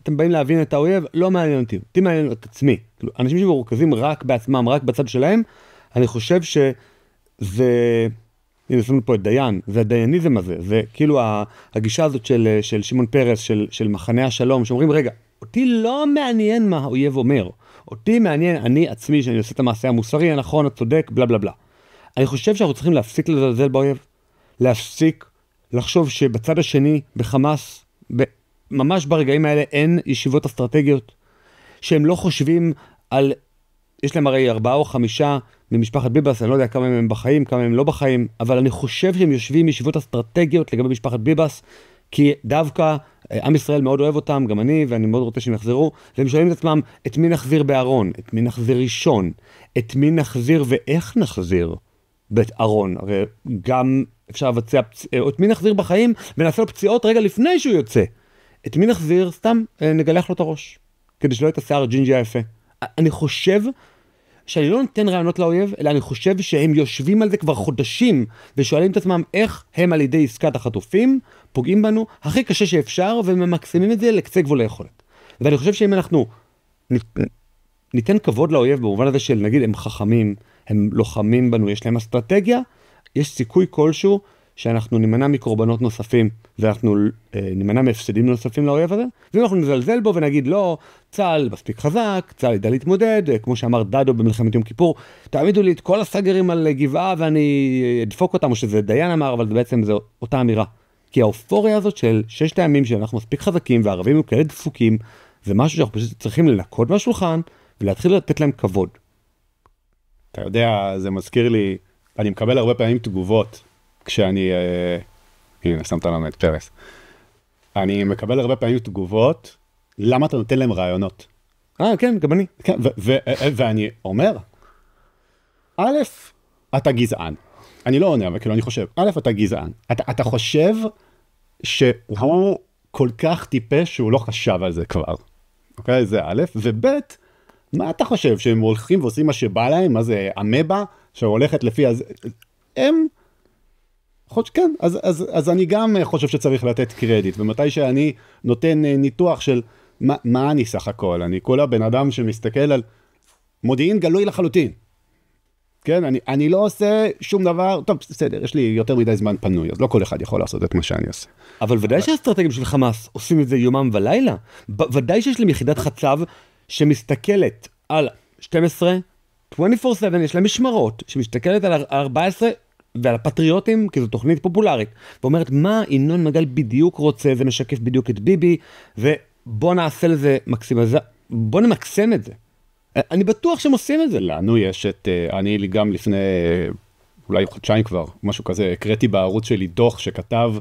אתם באים להבין את האויב, לא מעניין אותי, אותי מעניין את עצמי. אנשים שמרוכזים רק בעצמם, רק בצד שלהם, אני חושב שזה... הנה, שמנו פה את דיין, זה הדייניזם הזה, זה כאילו הגישה הזאת של שמעון פרס, של מחנה השלום, שאומרים, רגע, אותי לא מעניין מה האויב אומר, אותי מעניין אני עצמי, שאני עושה את המעשה המוסרי, הנכון, הצודק, בלה בלה בלה. אני חושב שאנחנו צריכים להפסיק לזלזל באויב, להפסיק לחשוב שבצד השני, בחמאס, ממש ברגעים האלה אין ישיבות אסטרטגיות, שהם לא חושבים על, יש להם הרי 4 או 5 ממשפחת ביבס, אני לא יודע כמה הם בחיים, כמה הם לא בחיים, אבל אני חושב שהם יושבים ישיבות אסטרטגיות לגבי משפחת ביבס, כי דווקא עם ישראל מאוד אוהב אותם, גם אני, ואני מאוד רוצה שהם יחזרו, והם שואלים את עצמם, את מי נחזיר בארון, את מי נחזיר ראשון, את מי נחזיר ואיך נחזיר בית ארון, הרי גם אפשר לבצע, או את מי נחזיר בחיים, ונעשה לו פציעות רגע לפני שהוא יוצא. את מי נחזיר, סתם נגלח לו את הראש, כדי שלא יתעשה הג'ינג'י היפה. אני חושב שאני לא נותן רעיונות לאויב, אלא אני חושב שהם יושבים על זה כבר חודשים, ושואלים את עצמם איך הם על ידי עסקת החטופים, פוגעים בנו הכי קשה שאפשר, וממקסימים את זה לקצה גבול היכולת. ואני חושב שאם אנחנו ניתן כבוד לאויב במובן הזה של נגיד הם חכמים, הם לוחמים בנו, יש להם אסטרטגיה, יש סיכוי כלשהו שאנחנו נימנע מקורבנות נוספים, ואנחנו נימנע מהפסדים נוספים לאויב הזה, ואם אנחנו נזלזל בו ונגיד לא, צה"ל מספיק חזק, צה"ל ידע להתמודד, כמו שאמר דדו במלחמת יום כיפור, תעמידו לי את כל הסגרים על גבעה ואני אדפוק אותם, או שזה דיין אמר, אבל בעצם זו אותה אמירה. כי האופוריה הזאת של 6 הימים שאנחנו מספיק חזקים והערבים הם כאלה דפוקים, זה משהו שאנחנו פשוט צריכים לנקות מהשולחן ולהתחיל לתת להם כבוד. אתה יודע, זה מזכיר לי, אני מקבל הרבה פעמים תגובות, כשאני, הנה, שמת לנו את פרס. אני מקבל הרבה פעמים תגובות, למה אתה נותן להם רעיונות? כן, גם אני. כן, ואני אומר, א', אתה גזען. אני לא עונה, אבל כאילו אני חושב, א', אתה גזען. אתה חושב שהוא כל כך טיפש שהוא לא חשב על זה כבר. אוקיי? זה א', וב', מה אתה חושב? שהם הולכים ועושים מה שבא להם? מה זה, אמבה שהולכת לפי הזה? הם... כן, אז אני גם חושב שצריך לתת קרדיט, ומתי שאני נותן ניתוח של מה אני סך הכל, אני כל הבן אדם שמסתכל על מודיעין גלוי לחלוטין. כן, אני לא עושה שום דבר, טוב, בסדר, יש לי יותר מדי זמן פנוי, אז לא כל אחד יכול לעשות את מה שאני עושה. אבל ודאי שהאסטרטגים של חמאס עושים את זה יומם ולילה, ודאי שיש להם יחידת חצב שמסתכלת על 12, 24/7, יש להם משמרות, שמסתכלת על 14, ועל הפטריוטים, כי זו תוכנית פופולרית, ואומרת, מה ינון מגל בדיוק רוצה, זה משקף בדיוק את ביבי, ובוא נעשה לזה מקסימזה, בוא נמקסם את זה. אני בטוח שהם עושים את זה. לנו יש את, אני גם לפני, אולי חודשיים כבר, משהו כזה, הקראתי בערוץ שלי דוח שכתב,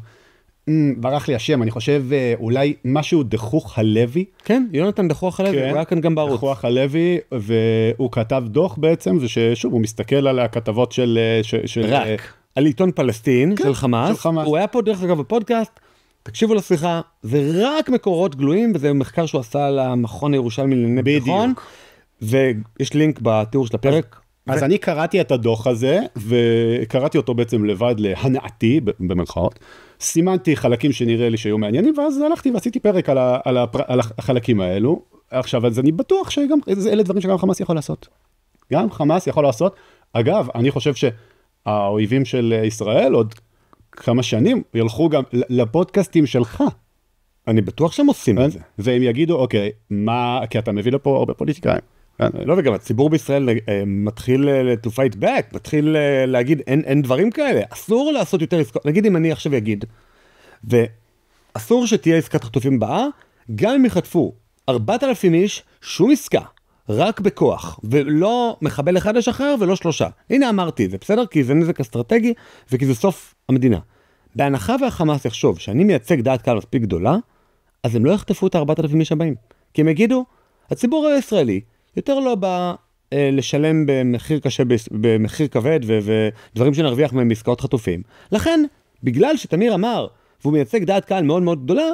ברח לי השם, אני חושב אולי משהו דחוך הלוי. כן, יונתן דחוך הלוי, כן, הוא היה כאן גם בערוץ. דחוך הלוי, והוא כתב דוח בעצם, וששוב, הוא מסתכל על הכתבות של... רק, על עיתון פלסטין, כן, של חמאס. הוא היה פה דרך אגב בפודקאסט, תקשיבו לשיחה, זה רק מקורות גלויים, וזה מחקר שהוא עשה על המכון הירושלמי לענייני ביטחון, ויש לינק בתיאור של הפרק. אז אני קראתי את הדוח הזה, וקראתי אותו בעצם לבד להנאתי, במרכאות, סימנתי חלקים שנראה לי שהיו מעניינים, ואז הלכתי ועשיתי פרק על החלקים האלו. עכשיו, אז אני בטוח שגם, אלה דברים שגם חמאס יכול לעשות. גם חמאס יכול לעשות. אגב, אני חושב שהאויבים של ישראל עוד כמה שנים ילכו גם לפודקאסטים שלך. אני בטוח שהם עושים את זה. והם יגידו, אוקיי, מה, כי אתה מביא לפה הרבה פוליטיקאים. לא, וגם הציבור בישראל מתחיל to fight back, מתחיל להגיד, אין דברים כאלה, אסור לעשות יותר עסקות, נגיד אם אני עכשיו אגיד, ואסור שתהיה עסקת חטופים באה, גם אם יחטפו 4,000 איש, שום עסקה, רק בכוח, ולא מחבל אחד לשחרר ולא 3. הנה אמרתי, זה בסדר, כי זה נזק אסטרטגי, וכי זה סוף המדינה. בהנחה והחמאס יחשוב שאני מייצג דעת קהל מספיק גדולה, אז הם לא יחטפו את 4,000 איש הבאים, כי הם יגידו, הציבור הישראלי, יותר לא בא לשלם במחיר קשה, במחיר כבד ודברים שנרוויח מהם עסקאות חטופים. לכן, בגלל שתמיר אמר, והוא מייצג דעת קהל מאוד מאוד גדולה,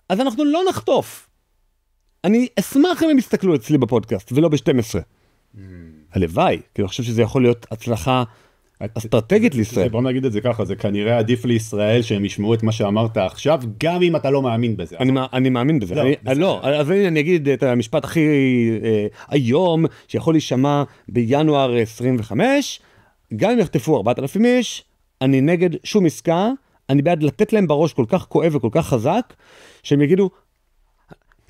אז אנחנו לא נחטוף. אני אשמח אם הם יסתכלו אצלי בפודקאסט, ולא ב-12. הלוואי, כי אני חושב שזה יכול להיות הצלחה אסטרטגית לישראל. בוא נגיד את זה ככה, זה כנראה עדיף לישראל שהם ישמעו את מה שאמרת עכשיו, גם אם אתה לא מאמין בזה. אני מאמין בזה. לא, אז אני אגיד את המשפט הכי היום, שיכול להישמע בינואר 25, גם אם יחטפו 4,000 איש, אני נגד שום עסקה, אני בעד לתת להם בראש כל כך כואב וכל כך חזק, שהם יגידו,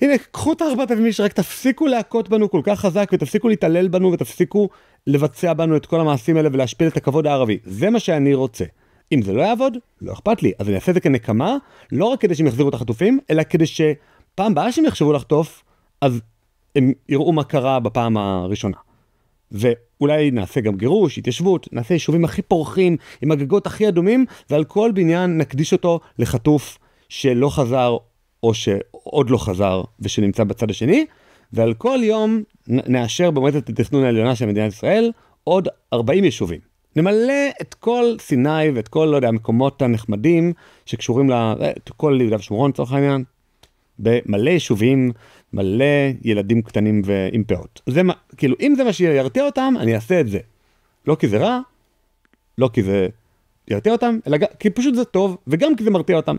הנה, קחו את 4,000 איש, רק תפסיקו להכות בנו כל כך חזק, ותפסיקו להתעלל בנו, ותפסיקו לבצע בנו את כל המעשים האלה, ולהשפיל את הכבוד הערבי. זה מה שאני רוצה. אם זה לא יעבוד, לא אכפת לי. אז אני אעשה את זה כנקמה, לא רק כדי שהם יחזירו את החטופים, אלא כדי פעם הבאה שהם יחשבו לחטוף, אז הם יראו מה קרה בפעם הראשונה. ואולי נעשה גם גירוש, התיישבות, נעשה יישובים הכי פורחים, עם הגגות הכי אדומים, ועל כל בניין נקדיש אותו לחטוף שלא חזר, או שעוד לא חזר, ושנמצא בצד השני, ועל כל יום נאשר במועצת התכנון העליונה של מדינת ישראל, עוד 40 יישובים. נמלא את כל סיני ואת כל, לא יודע, המקומות הנחמדים שקשורים לכל יהודה ושומרון, לצורך העניין, במלא יישובים, מלא ילדים קטנים ועם פאות. זה מה, כאילו, אם זה מה שירתיע אותם, אני אעשה את זה. לא כי זה רע, לא כי זה ירתיע אותם, אלא כי פשוט זה טוב, וגם כי זה מרתיע אותם.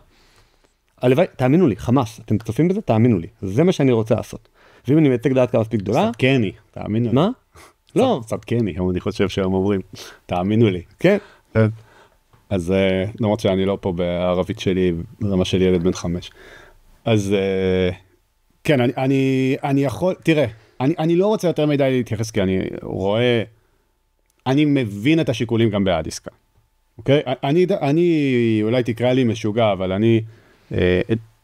הלוואי, תאמינו לי, חמאס, אתם צופים בזה? תאמינו לי. זה מה שאני רוצה לעשות. ואם אני מייצג דעת קהל מספיק גדולה... צדקני, תאמינו לי. מה? לא. צדקני, אני חושב שהם אומרים, תאמינו לי. כן. אז למרות שאני לא פה בערבית שלי, ברמה של ילד בן 5. אז כן, אני יכול, תראה, אני לא רוצה יותר מדי להתייחס, כי אני רואה, אני מבין את השיקולים גם בעד עסקה. אוקיי? אני אולי תקרא לי משוגע, אבל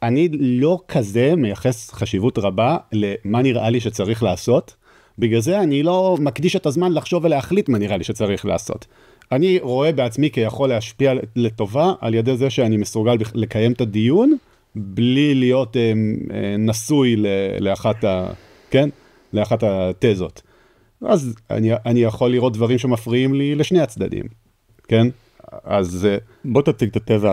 אני לא כזה מייחס חשיבות רבה למה נראה לי שצריך לעשות, בגלל זה אני לא מקדיש את הזמן לחשוב ולהחליט מה נראה לי שצריך לעשות. אני רואה בעצמי כיכול להשפיע לטובה על ידי זה שאני מסוגל לקיים את הדיון, בלי להיות נשוי לאחת התזות. אז אני יכול לראות דברים שמפריעים לי לשני הצדדים, כן? אז בוא תציג את התזה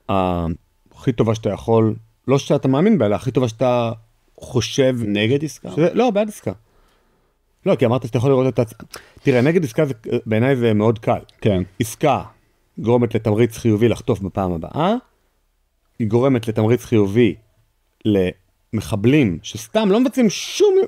הכי טובה שאתה יכול, לא שאתה מאמין בה, אלא הכי טובה שאתה חושב נגד עסקה? לא, בעד עסקה. לא, כי אמרת שאתה יכול לראות את תראה, נגד עסקה בעיניי זה מאוד קל. כן. עסקה גורמת לתמריץ חיובי לחטוף בפעם הבאה, היא גורמת לתמריץ חיובי למחבלים שסתם לא מבצעים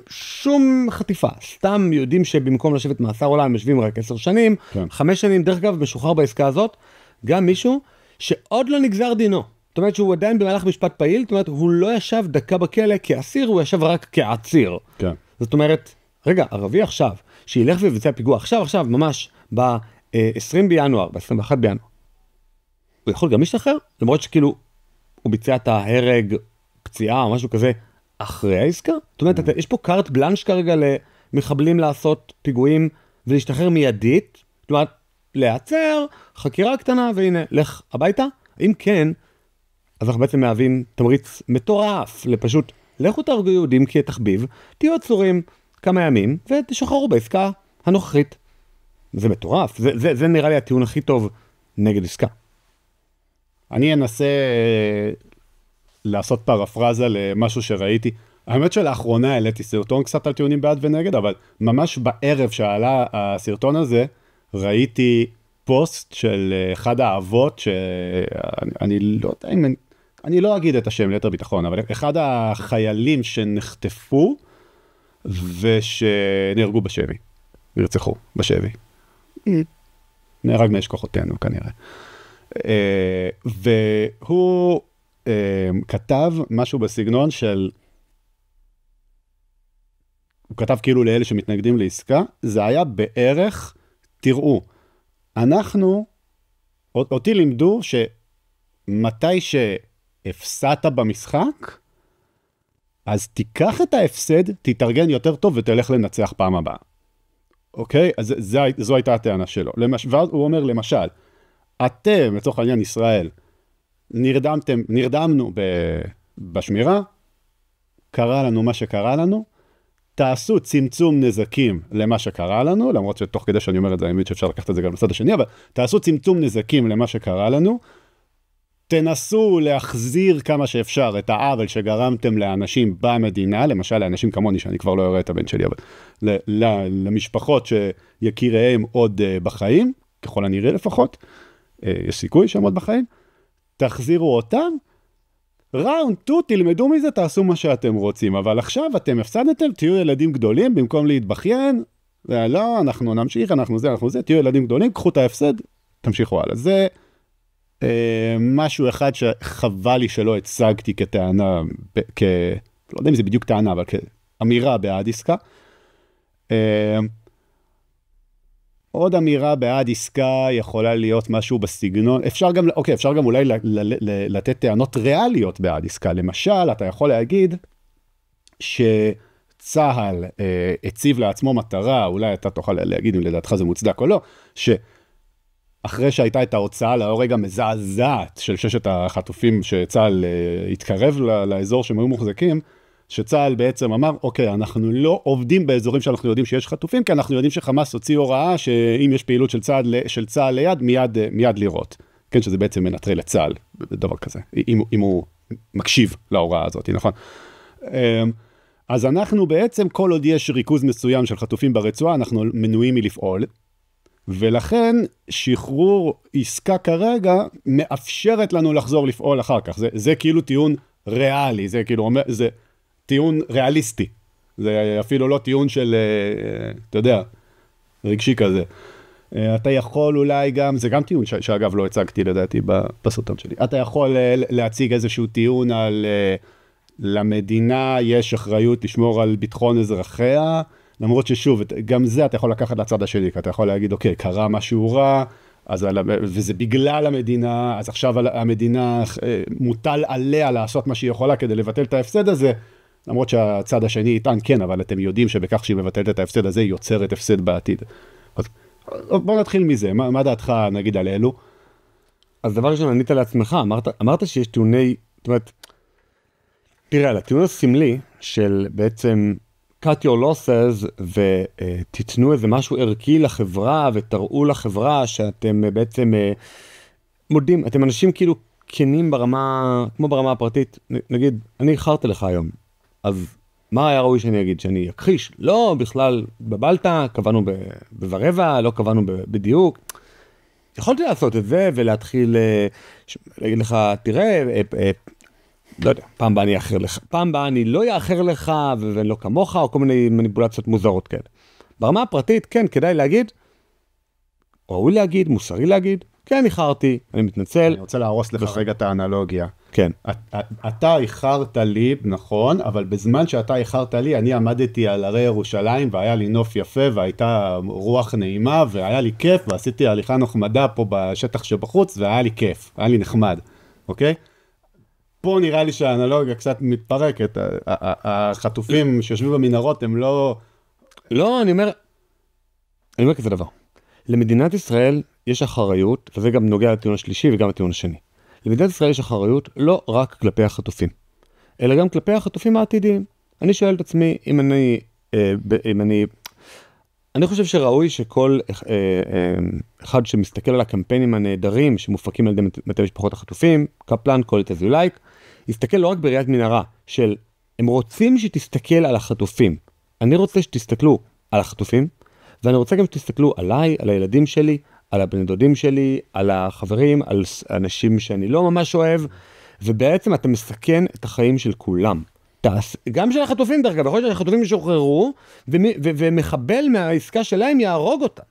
שום חטיפה, סתם יודעים שבמקום לשבת מאסר עולם יושבים רק 10 שנים, 5 שנים, דרך אגב משוחרר בעסקה הזאת, גם מישהו שעוד לא נגזר דינו, זאת אומרת שהוא עדיין במהלך משפט פעיל, זאת אומרת הוא לא ישב דקה בכלא כאסיר, הוא ישב רק כעציר. כן. זאת אומרת, רגע, ערבי עכשיו, שילך ויבצע פיגוע עכשיו, ממש ב-20 בינואר, ב-21 בינואר, הוא יכול גם להשתחרר, למרות שכאילו הוא ביצע את ההרג, פציעה או משהו כזה, אחרי העסקה? זאת אומרת, יש פה קארט בלנש כרגע למחבלים לעשות פיגועים ולהשתחרר מיידית, זאת אומרת, להיעצר, חקירה קטנה, והנה, לך הביתה. אם כן, אז אנחנו בעצם מהווים תמריץ מטורף, לפשוט, לכו תהרגו יהודים כתחביב, תהיו עצורים כמה ימים, ותשחררו בעסקה הנוכחית. זה מטורף, זה נראה לי הטיעון הכי טוב נגד עסקה. אני אנסה לעשות פרפרזה למשהו שראיתי. האמת שלאחרונה העליתי סרטון קצת על טיעונים בעד ונגד, אבל ממש בערב שעלה הסרטון הזה, ראיתי פוסט של אחד האבות, שאני לא יודע אם, אני לא אגיד את השם ליתר ביטחון, אבל אחד החיילים שנחטפו, ושנהרגו בשבי, נרצחו בשבי. נהרג מאש כוחותינו כנראה. והוא כתב משהו בסגנון של, הוא כתב כאילו לאלה שמתנגדים לעסקה, זה היה בערך, תראו, אותי לימדו שמתי שהפסדת במשחק, אז תיקח את ההפסד, תתארגן יותר טוב ותלך לנצח פעם הבאה. אוקיי? אז זו הייתה הטענה שלו. ואז הוא אומר, למשל, אתם, לצורך העניין ישראל, נרדמנו בשמירה, קרה לנו מה שקרה לנו, תעשו צמצום נזקים למה שקרה לנו, למרות שתוך כדי שאני אומר את זה, אני מבין שאפשר לקחת את זה גם לצד השני, אבל תעשו צמצום נזקים למה שקרה לנו, תנסו להחזיר כמה שאפשר את העוול שגרמתם לאנשים במדינה, למשל לאנשים כמוני, שאני כבר לא אראה את הבן שלי, אבל למשפחות שיקיריהם עוד בחיים, ככל הנראה לפחות, יש סיכוי שהם עוד בחיים, תחזירו אותם, ראונד 2, תלמדו מזה, תעשו מה שאתם רוצים, אבל עכשיו אתם הפסדתם, תהיו ילדים גדולים, במקום להתבכיין, לא, אנחנו נמשיך, אנחנו זה, תהיו ילדים גדולים, קחו את ההפסד, תמשיכו הלאה. זה משהו אחד שחבל לי שלא הצגתי כטענה, לא יודע אם זה בדיוק טענה, אבל כאמירה בעד עסקה. עוד אמירה בעד עסקה יכולה להיות משהו בסגנון, אפשר גם אולי לתת טענות ריאליות בעד עסקה. למשל, אתה יכול להגיד, שצהל הציב לעצמו מטרה, אולי אתה תוכל להגיד אם לדעתך זה מוצדק או לא, שאחרי שהייתה את ההוצאה להורג המזעזעת של 6 החטופים שצהל התקרב לאזור שהם היו מוחזקים, שצהל בעצם אמר, אוקיי, אנחנו לא עובדים באזורים שאנחנו יודעים שיש חטופים, כי אנחנו יודעים שחמאס הוציא הוראה שאם יש פעילות של צהל ליד, מיד לראות. כן, שזה בעצם מנטרל לצהל, דבר כזה, אם הוא מקשיב להוראה הזאת, נכון? אז אנחנו בעצם, כל עוד יש ריכוז מסוים של חטופים ברצועה, אנחנו מנועים מלפעול, ולכן שחרור עסקה כרגע מאפשרת לנו לחזור לפעול אחר כך. זה כאילו טיעון ריאלי, זה כאילו, זה טיעון ריאליסטי. זה אפילו לא טיעון של, אתה יודע, רגשי כזה. אתה יכול אולי גם, זה גם טיעון שאגב לא הצגתי לדעתי בסרטון שלי. אתה יכול להציג איזשהו טיעון על למדינה יש אחריות לשמור על ביטחון אזרחיה, למרות ששוב, גם זה אתה יכול לקחת לצד השני, אתה יכול להגיד, אוקיי, קרה משהו רע, וזה בגלל המדינה, אז עכשיו המדינה מוטל עליה לעשות מה שהיא יכולה כדי לבטל את ההפסד הזה, למרות שהצד השני איתן כן, אבל אתם יודעים שבכך שהיא מבטלת את ההפסד הזה, היא יוצרת הפסד בעתיד. אז בוא נתחיל מזה, מה דעתך נגיד על אלו? אז דבר ראשון, ענית לעצמך, אמרת שיש טיעוני, זאת אומרת, תראה, הטיעון הסמלי של בעצם cut your losses ותתנו איזה משהו ערכי לחברה ותראו לחברה שאתם בעצם מודים, אתם אנשים כאילו כנים ברמה, כמו ברמה הפרטית, נגיד, אני איחרתי לך היום, אז מה היה ראוי שאני אגיד? שאני אכחיש? לא, בכלל בבלת, קבענו ברבע, לא קבענו בדיוק. יכולתי לעשות את זה ולהתחיל להגיד לך, תראה, לא יודע, פעם באה אני אאחר לך, פעם באה אני לא יאחר לך ואני לא כמוך, או כל מיני מניפולציות מוזרות כאלה. ברמה הפרטית, כן, כדאי להגיד, ראוי להגיד, מוסרי להגיד, כן, איחרתי, אני מתנצל. אני רוצה להרוס לך רגע את האנלוגיה. כן. אתה איחרת לי, נכון, אבל בזמן שאתה איחרת לי, אני עמדתי על הרי ירושלים, והיה לי נוף יפה, והייתה רוח נעימה, והיה לי כיף, ועשיתי הליכה נחמדה פה בשטח שבחוץ, והיה לי כיף, היה לי נחמד, אוקיי? פה נראה לי שהאנלוגיה קצת מתפרקת, החטופים שיושבים במנהרות הם לא... לא, אני אומר כזה דבר. למדינת ישראל יש אחריות, וזה גם נוגע לטיעון השלישי וגם לטיעון השני. למדינת ישראל יש אחריות לא רק כלפי החטופים, אלא גם כלפי החטופים העתידיים. אני שואל את עצמי, אם אני חושב שראוי שכל אחד שמסתכל על הקמפיינים הנהדרים שמופקים על ידי מטה משפחות החטופים, קפלן, call it as you like, יסתכל לא רק בראיית מנהרה של, הם רוצים שתסתכל על החטופים. אני רוצה שתסתכלו על החטופים, ואני רוצה גם שתסתכלו עליי, על הילדים שלי, על הבני דודים שלי, על החברים, על אנשים שאני לא ממש אוהב, ובעצם אתה מסכן את החיים של כולם. גם של החטופים דרך כלל, יכול להיות שהחטופים ישוחררו, ומחבל מהעסקה שלהם יהרוג אותה.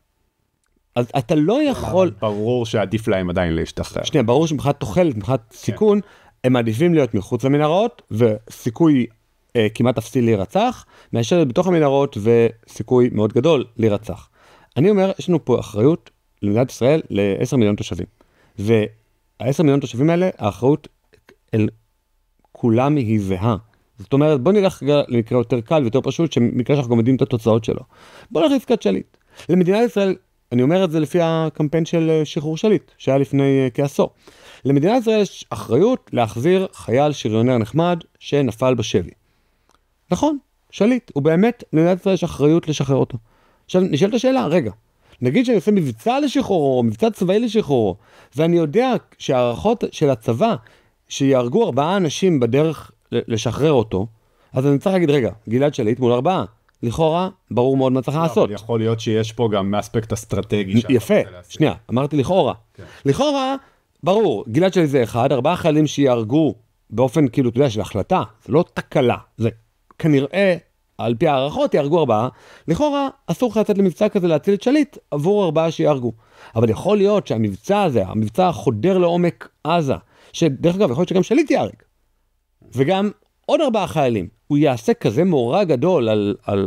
אז אתה לא יכול... ברור שעדיף להם עדיין להשתחרר. שנייה, ברור שמבחינת תוחלת, מבחינת סיכון, הם מעדיפים להיות מחוץ למנהרות, וסיכוי כמעט אפסי להירצח, מאשר בתוך המנהרות, וסיכוי מאוד גדול להירצח. אני אומר, יש לנו פה אחריות למדינת ישראל ל10 מיליון תושבים. וה10 מיליון תושבים האלה, האחריות אל כולם היא זהה. זאת אומרת, בוא נלך למקרה יותר קל ויותר פשוט, שמקרה שאנחנו גם יודעים את התוצאות שלו. בוא נלך לעסקת שליט. למדינת ישראל, אני אומר את זה לפי הקמפיין של שחרור שליט, שהיה לפני כעשור. למדינת ישראל יש אחריות להחזיר חייל שריונר נחמד שנפל בשבי. נכון, שליט. הוא באמת, למדינת ישראל יש אחריות לשחרר אותו. עכשיו, נשאלת השאלה, רגע, נגיד שאני עושה מבצע לשחרורו, מבצע צבאי לשחרורו, ואני יודע שהערכות של הצבא, שיהרגו 4 אנשים בדרך לשחרר אותו, אז אני צריך להגיד, רגע, גלעד שליט מול 4, לכאורה, ברור מאוד מה צריך לעשות. אבל יכול להיות שיש פה גם מאספקט אסטרטגי. יפה, שנייה, אמרתי לכאורה. לכאורה, ברור, גלעד שליט זה 1, 4 חיילים שיהרגו באופן, כאילו, אתה יודע, של החלטה, זה לא תקלה, זה כנראה, על פי הערכות, יהרגו 4, לכאורה, אסור לך לצאת למבצע כזה להציל את שליט, עבור 4 שיהרגו. אבל יכול להיות שהמבצע הזה, המבצע חודר לעומק עזה, שדרך אגב, יכול להיות שגם שליט יהרג. וגם עוד 4 חיילים, הוא יעשה כזה מאורע גדול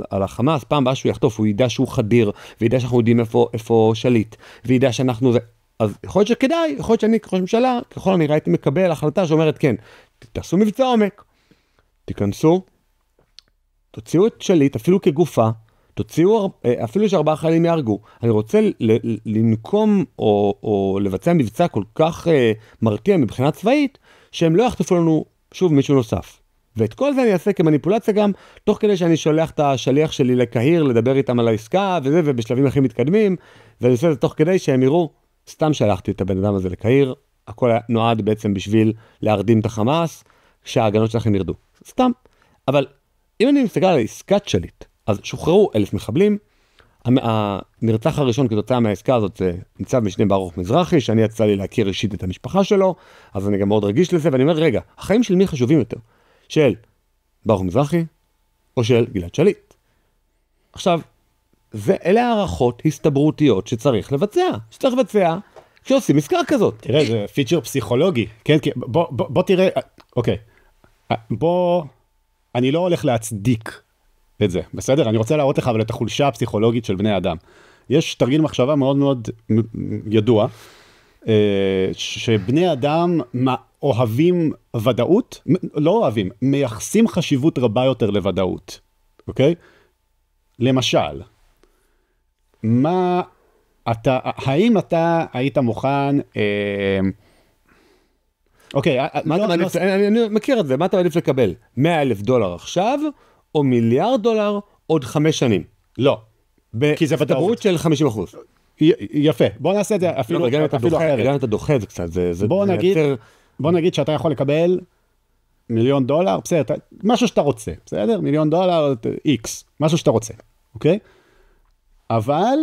על החמאס, פעם הבאה שהוא יחטוף, הוא ידע שהוא חדיר, וידע שאנחנו יודעים איפה שליט, וידע שאנחנו זה, אז יכול להיות שכדאי, יכול להיות שאני כראש ממשלה, ככל הנראה הייתי מקבל החלטה שאומרת, כן, תעשו מבצע עומק, תיכנסו, תוציאו את שליט, אפילו כגופה, תוציאו, אפילו ש4 חיילים יהרגו. אני רוצה לנקום או לבצע מבצע כל כך מרתיע מבחינה צבאית, שהם לא יחטפו לנו שוב מישהו נוסף. ואת כל זה אני אעשה כמניפולציה גם, תוך כדי שאני שולח את השליח שלי לקהיר, לדבר איתם על העסקה וזה, ובשלבים הכי מתקדמים, ואני עושה את זה תוך כדי שהם יראו, סתם שלחתי את הבן אדם הזה לקהיר, הכל נועד בעצם בשביל להרדים את החמאס, שההגנות שלכם ירדו. סתם. אבל אם אני מסתכל על עסקת שליט, אז שוחררו 1,000 מחבלים, הנרצח הראשון כתוצאה מהעסקה הזאת זה ניצב משנה ברוך מזרחי, שאני יצא לי להכיר אישית את המשפחה שלו, אז אני גם מאוד רגיש לזה, ואני אומר, רגע, החיים של מי חשובים יותר? של ברוך מזרחי, או של גלעד שליט? עכשיו, אלה הערכות הסתברותיות שצריך לבצע, כשעושים עסקה כזאת. תראה, זה פיצ'ר פסיכולוגי, כן, בוא תראה, אוקיי, אני לא הולך להצדיק את זה, בסדר? אני רוצה להראות לך אבל את החולשה הפסיכולוגית של בני אדם. יש תרגיל מחשבה מאוד מאוד ידוע, שבני אדם אוהבים ודאות, לא אוהבים, מייחסים חשיבות רבה יותר לוודאות, אוקיי? למשל, האם אתה היית מוכן, אוקיי, אני מכיר את זה, מה אתה מעדיף לקבל? $100,000 עכשיו, או $1 מיליארד עוד 5 שנים? לא. כי זה ודאות של 50%. יפה, בוא נעשה את זה אפילו אחרת. גם אתה דוחה את זה קצת, בוא נגיד שאתה יכול לקבל $1 מיליון, בסדר, משהו שאתה רוצה, בסדר? $1 מיליון, X, משהו שאתה רוצה, אוקיי? אבל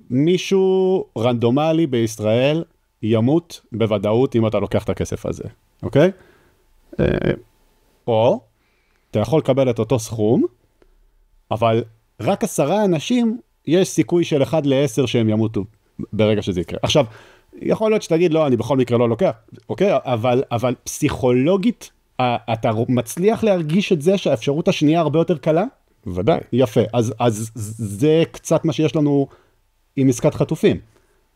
מישהו רנדומלי בישראל ימות בוודאות אם אתה לוקח את הכסף הזה, אוקיי? או אתה יכול לקבל את אותו סכום, אבל רק 10 אנשים יש סיכוי של 1 ל-10 שהם ימותו ברגע שזה יקרה. עכשיו, יכול להיות שתגיד, לא, אני בכל מקרה לא לוקח, אוקיי? אבל פסיכולוגית, אתה מצליח להרגיש את זה שהאפשרות השנייה הרבה יותר קלה? ודאי. יפה, אז זה קצת מה שיש לנו עם עסקת חטופים,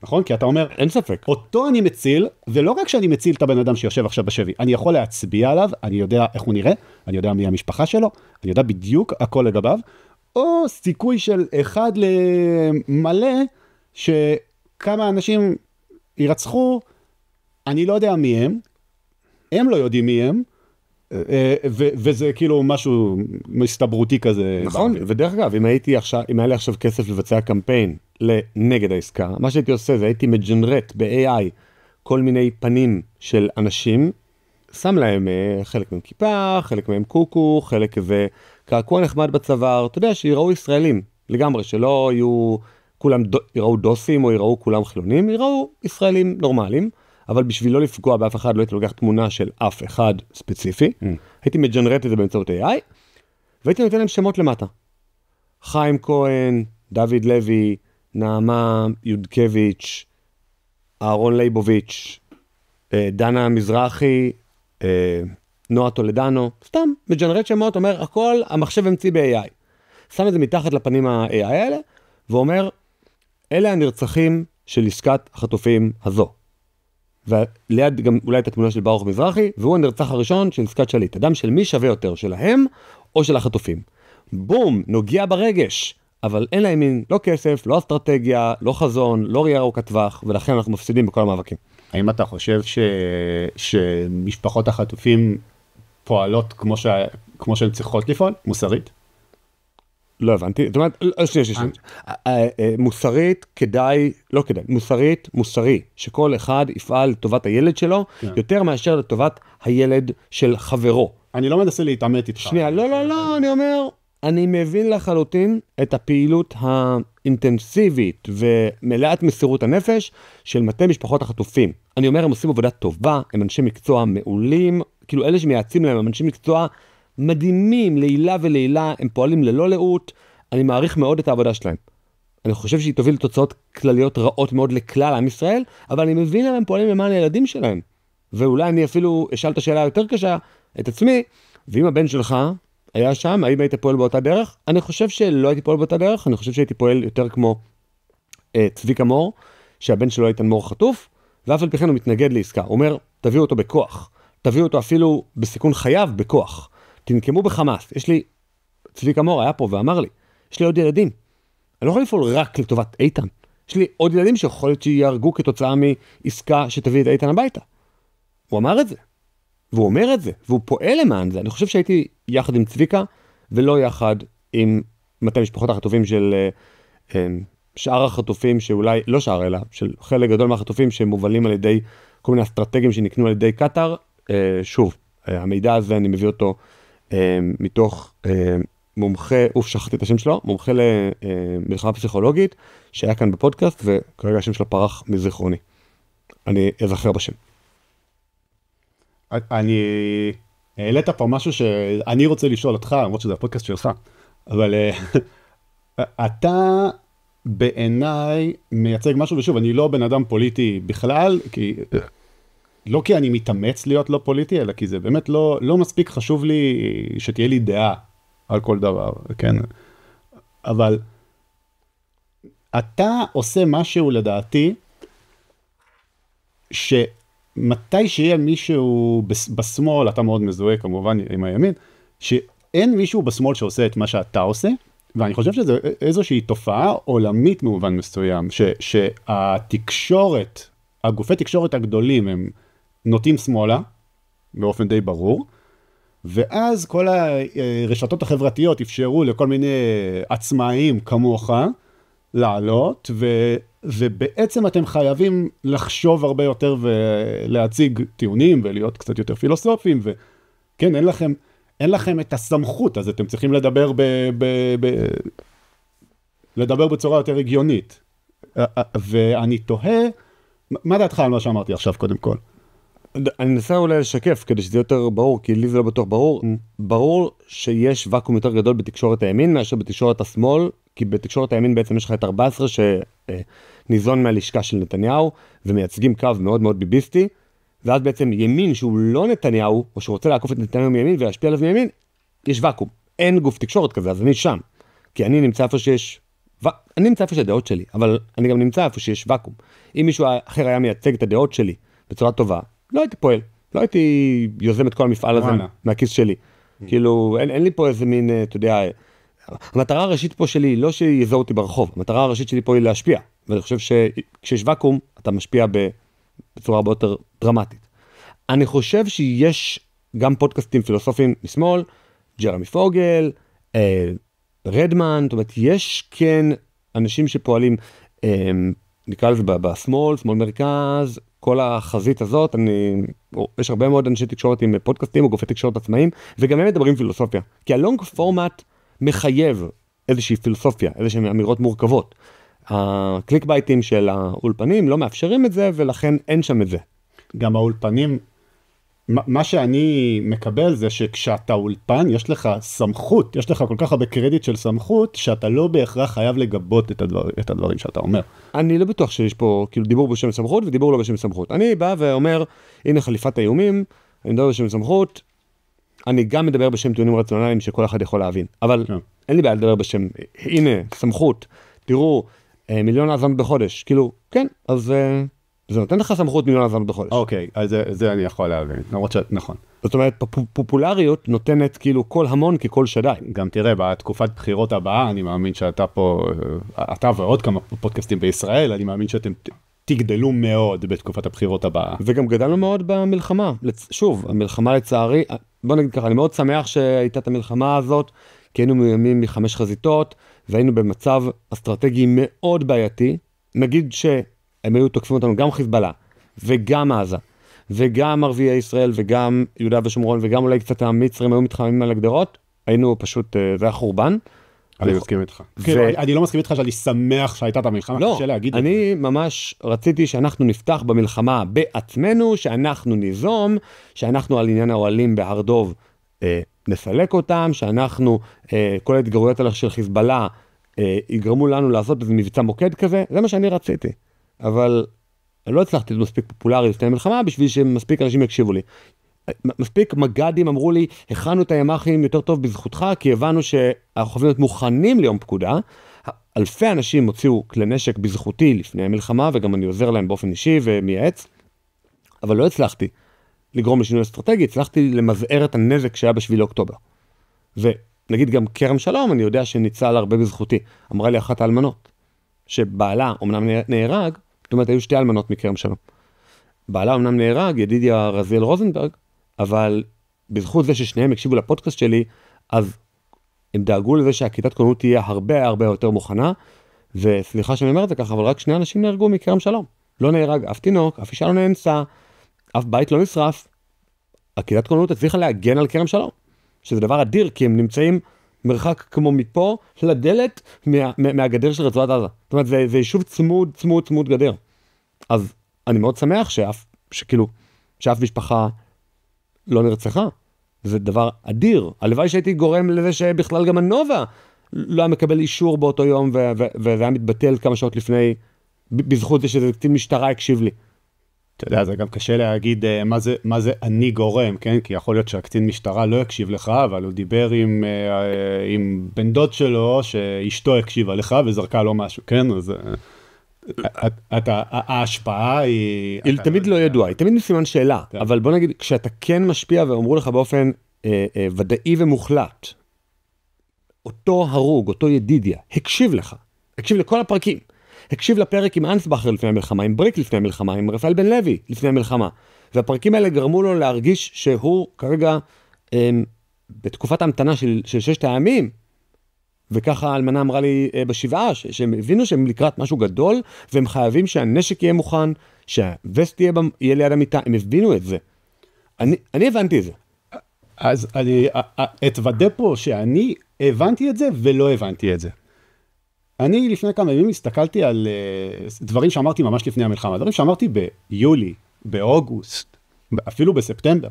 נכון? כי אתה אומר, אין ספק. אותו אני מציל, ולא רק שאני מציל את הבן אדם שיושב עכשיו בשבי, אני יכול להצביע עליו, אני יודע איך הוא נראה, אני יודע מי המשפחה שלו, אני יודע בדיוק הכל לגביו, או סיכוי של 1 למלא, שכמה אנשים ירצחו, אני לא יודע מי הם לא יודעים מי הם, וזה כאילו משהו מסתברותי כזה. נכון, ודרך אגב, אם היה לי עכשיו כסף לבצע קמפיין לנגד העסקה, מה שהייתי עושה זה הייתי מג'נרט ב-AI כל מיני פנים של אנשים, שם להם חלק מהם כיפה, חלק מהם קוקו, חלק כזה קעקוע נחמד בצוואר, אתה יודע, שיראו ישראלים לגמרי, שלא יהיו כולם יראו דוסים או יראו כולם חילונים, יראו ישראלים נורמליים, אבל בשביל לא לפגוע באף אחד לא הייתי לוקח תמונה של אף אחד ספציפי, הייתי מג'נרט את זה באמצעות AI, והייתי נותן להם שמות למטה. חיים כהן, דוד לוי, נעמה יודקביץ', אהרון ליבוביץ', דנה מזרחי, נועה טולדנו, סתם מג'נרט שמות, אומר הכל המחשב המציא ב-AI. שם את זה מתחת לפנים ה-AI האלה, ואומר, אלה הנרצחים של עסקת החטופים הזו. וליד גם אולי את התמונה של ברוך מזרחי, והוא הנרצח הראשון של עסקת שליט. אדם של מי שווה יותר, שלהם או של החטופים. בום, נוגע ברגש, אבל אין להם מין לא כסף, לא אסטרטגיה, לא חזון, לא ראייה ארוכת טווח, ולכן אנחנו מפסידים בכל המאבקים. האם אתה חושב שמשפחות החטופים פועלות כמו שהן צריכות לפעול, מוסרית? לא הבנתי, זאת אומרת, מוסרית מוסרי, שכל אחד יפעל לטובת הילד שלו, יותר מאשר לטובת הילד של חברו. אני לא מנסה להתעמת איתך. שנייה, לא, אני אומר, אני מבין לחלוטין את הפעילות האינטנסיבית ומלאת מסירות הנפש של מטה משפחות החטופים. אני אומר, הם עושים עבודה טובה, הם אנשי מקצוע מעולים, כאילו אלה שמייעצים להם, הם אנשי מקצוע מדהימים, לילה ולילה, הם פועלים ללא לאות, אני מעריך מאוד את העבודה שלהם. אני חושב שהיא תוביל לתוצאות כלליות רעות מאוד לכלל עם ישראל, אבל אני מבין להם, הם פועלים למען הילדים שלהם. ואולי אני אפילו אשאל את השאלה יותר קשה, את עצמי, ואם הבן שלך היה שם, האם היית פועל באותה דרך? אני חושב שלא הייתי פועל באותה דרך, אני חושב שהייתי פועל יותר כמו צביקה מור, שהבן שלו איתן מור חטוף, ואף על פי כן הוא מתנגד לעסקה. הוא אומר, תביאו אותו בכוח, תביאו אותו אפילו בסיכון חייו בכוח. תנקמו בחמאס. יש לי צביקה מור היה פה ואמר לי, יש לי עוד ילדים, אני לא יכול לפעול רק לטובת איתן, יש לי עוד ילדים שיכול להיות שיהרגו כתוצאה מעסקה שתביא את איתן הביתה. הוא אמר את זה, והוא אומר את זה, והוא פועל למען זה. אני חושב שהייתי יחד עם צביקה, ולא יחד עם מטה משפחות החטופים של שאר החטופים, שאולי, לא שאר אלא, של חלק גדול מהחטופים שמובלים על ידי כל מיני אסטרטגים שנקנו על ידי קטר. שוב, המידע הזה אני מביא אותו מתוך מומחה, שכחתי את השם שלו, מומחה למלחמה פסיכולוגית, שהיה כאן בפודקאסט, וכרגע השם שלו פרח מזיכרוני. אני אזכר בשם. אני העלית פה משהו שאני רוצה לשאול אותך, למרות שזה הפודקאסט שלך, אבל אתה בעיניי מייצג משהו, ושוב, אני לא בן אדם פוליטי בכלל, לא כי אני מתאמץ להיות לא פוליטי, אלא כי זה באמת לא מספיק חשוב לי שתהיה לי דעה על כל דבר, כן? אבל אתה עושה משהו לדעתי, שמתי שיהיה מישהו בשמאל, אתה מאוד מזוהה כמובן עם הימין, שאין מישהו בשמאל שעושה את מה שאתה עושה, ואני חושב שזה איזושהי תופעה עולמית במובן מסוים, שהתקשורת, הגופי תקשורת הגדולים הם נוטים שמאלה, באופן די ברור, ואז כל הרשתות החברתיות אפשרו לכל מיני עצמאים כמוך לעלות, ובעצם אתם חייבים לחשוב הרבה יותר ולהציג טיעונים ולהיות קצת יותר פילוסופיים, וכן, אין לכם את הסמכות, אז אתם צריכים לדבר בצורה יותר הגיונית. ואני תוהה, מה דעתך על מה שאמרתי עכשיו קודם כל? אני אנסה אולי לשקף כדי שזה יותר ברור, כי לי זה לא בטוח ברור. ברור שיש וקום יותר גדול בתקשורת הימין מאשר בתקשורת השמאל, כי בתקשורת הימין בעצם יש לך את 14 שניזון מהלשכה של נתניהו, ומייצגים קו מאוד מאוד ביביסטי, ואז בעצם ימין שהוא לא נתניהו, או שרוצה לעקוף את נתניהו מימין ולהשפיע עליו מימין, יש וקום. אין גוף תקשורת כזה, אז אני שם. כי אני נמצא איפה שיש, אני נמצא איפה שהדעות שלי, אבל אני גם נמצא איפה שיש וקום. אם מישהו אחר היה מייצג את הדעות שלי בצורה טובה, לא הייתי פועל, לא הייתי יוזם את כל המפעל הזה מהכיס שלי. כאילו, אין לי פה איזה מין, אתה יודע, המטרה הראשית פה שלי, לא שיזהו אותי ברחוב, המטרה הראשית שלי פה היא להשפיע, ואני חושב שכשיש וקום, אתה משפיע בצורה הרבה יותר דרמטית. אני חושב שיש גם פודקאסטים פילוסופיים משמאל, ג'רמי פוגל, רדמן, זאת אומרת, יש כן אנשים שפועלים, נקרא לזה בשמאל, שמאל מרכז, כל החזית הזאת, יש הרבה מאוד אנשי תקשורת עם פודקאסטים או גופי תקשורת עצמאיים, וגם הם מדברים פילוסופיה. כי הלונג פורמט מחייב איזושהי פילוסופיה, איזושהי אמירות מורכבות. הקליק בייטים של האולפנים לא מאפשרים את זה, ולכן אין שם את זה. גם האולפנים, מה שאני מקבל זה שכשאתה אולפן, יש לך סמכות, יש לך כל כך הרבה קרדיט של סמכות, שאתה לא בהכרח חייב לגבות את הדברים שאתה אומר. אני לא בטוח שיש פה כאילו דיבור בשם סמכות ודיבור לא בשם סמכות. אני בא ואומר, הנה חליפת האיומים, אני מדבר בשם סמכות, אני גם מדבר בשם טיעונים רציונליים שכל אחד יכול להבין, אבל אין לי בעיה לדבר בשם, הנה, סמכות, תראו, 1,000,000 האזנות בחודש, כאילו, כן, אז זה נותן לך סמכות 1,000,000 האזנות בחודש. אוקיי, אז זה אני יכול להבין, למרות שנכון. זאת אומרת, פופולריות נותנת כאילו קול המון כקול שדי. גם תראה, בתקופת בחירות הבאה, אני מאמין שאתה פה, אתה ועוד כמה פודקאסטים בישראל, אני מאמין שאתם תגדלו מאוד בתקופת הבחירות הבאה. וגם גדלנו מאוד במלחמה. שוב, המלחמה לצערי, בוא נגיד ככה, אני מאוד שמח שהייתה את המלחמה הזאת, כי היינו מאוימים מ5 חזיתות, והיינו במצב אסטרטגי מאוד בעייתי. נגיד שהם היו תוקפים אותנו גם חיזבאללה, וגם עזה, וגם ערביי ישראל, וגם יהודה ושומרון, וגם אולי קצת המצרים היו מתחממים על הגדרות, היינו פשוט, זה היה חורבן. אני מסכים איתך. אני לא מסכים איתך שאני שמח שהייתה את המלחמה. לא, אני ממש רציתי שאנחנו נפתח במלחמה בעצמנו, שאנחנו ניזום, שאנחנו על עניין האוהלים בהר דוב נסלק אותם, שאנחנו, כל ההתגרויות האלה של חיזבאללה, יגרמו לנו לעשות איזה מבצע מוקד כזה, זה מה שאני רציתי. אבל אני לא הצלחתי להיות מספיק פופולרי לפני המלחמה, בשביל שמספיק אנשים יקשיבו לי. מספיק מג"דים אמרו לי, הכנו את הימ"חים יותר טוב בזכותך, כי הבנו שאנחנו חייבים להיות מוכנים ליום פקודה. אלפי אנשים הוציאו כלי נשק בזכותי לפני המלחמה, וגם אני עוזר להם באופן אישי ומייעץ, אבל לא הצלחתי לגרום לשינוי אסטרטגי, הצלחתי למזער את הנזק שהיה ב7 לאוקטובר. נגיד גם כרם שלום, אני יודע שניצל הרבה בזכותי. אמרה לי אחת האלמנות, שבעלה אומנם נהרג, זאת אומרת, היו שתי אלמנות מכרם שלום. בעלה אומנם נהרג, ידידיה רזיאל רוזנברג, אבל בזכות זה ששניהם הקשיבו לפודקאסט שלי, אז הם דאגו לזה שהכיתת כוננות תהיה הרבה הרבה יותר מוכנה, וסליחה שאני אומר את זה ככה, אבל רק שני אנשים נהרגו מכרם שלום. לא נהרג אף תינוק, אף אישה לא נאנסה, אף בית לא נשרף. הכיתת כוננות הצליחה להגן על כרם שלום, שזה דבר אדיר, כי הם נמצאים מרחק כמו מפה לדלת מהגדר של רצועת עזה. זאת אומרת, זה יישוב צמוד גדר. אז אני מאוד שמח שאף משפחה לא נרצחה. זה דבר אדיר. הלוואי שהייתי גורם לזה שבכלל גם הנובה לא היה מקבל אישור באותו יום, וזה היה מתבטל כמה שעות לפני, בזכות זה שזה קצין משטרה הקשיב לי. אתה יודע, זה גם קשה להגיד מה זה אני גורם, כן? כי יכול להיות שהקצין משטרה לא יקשיב לך, אבל הוא דיבר עם בן דוד שלו, שאשתו הקשיבה לך וזרקה לו משהו, כן? אז ההשפעה היא תמיד לא ידוע, היא תמיד מסימן שאלה, אבל בוא נגיד, כשאתה כן משפיע ואומרו לך באופן ודאי ומוחלט, אותו הרוג, אותו ידידיה, הקשיב לך, הקשיב לכל הפרקים, הקשיב לפרק עם אנסבכר לפני המלחמה, עם בריק לפני המלחמה, עם רפאל בן לוי לפני המלחמה, והפרקים האלה גרמו לו להרגיש שהוא כרגע בתקופת ההמתנה של 6 הימים, וככה האלמנה אמרה לי בשבעה, שהם הבינו שהם לקראת משהו גדול, והם חייבים שהנשק יהיה מוכן, שהווסט יהיה ליד המיטה, הם הבינו את זה. אני הבנתי את זה. אז אני אתוודא פה שאני הבנתי את זה ולא הבנתי את זה. אני לפני כמה ימים הסתכלתי על דברים שאמרתי ממש לפני המלחמה, דברים שאמרתי ביולי, באוגוסט, אפילו בספטמבר.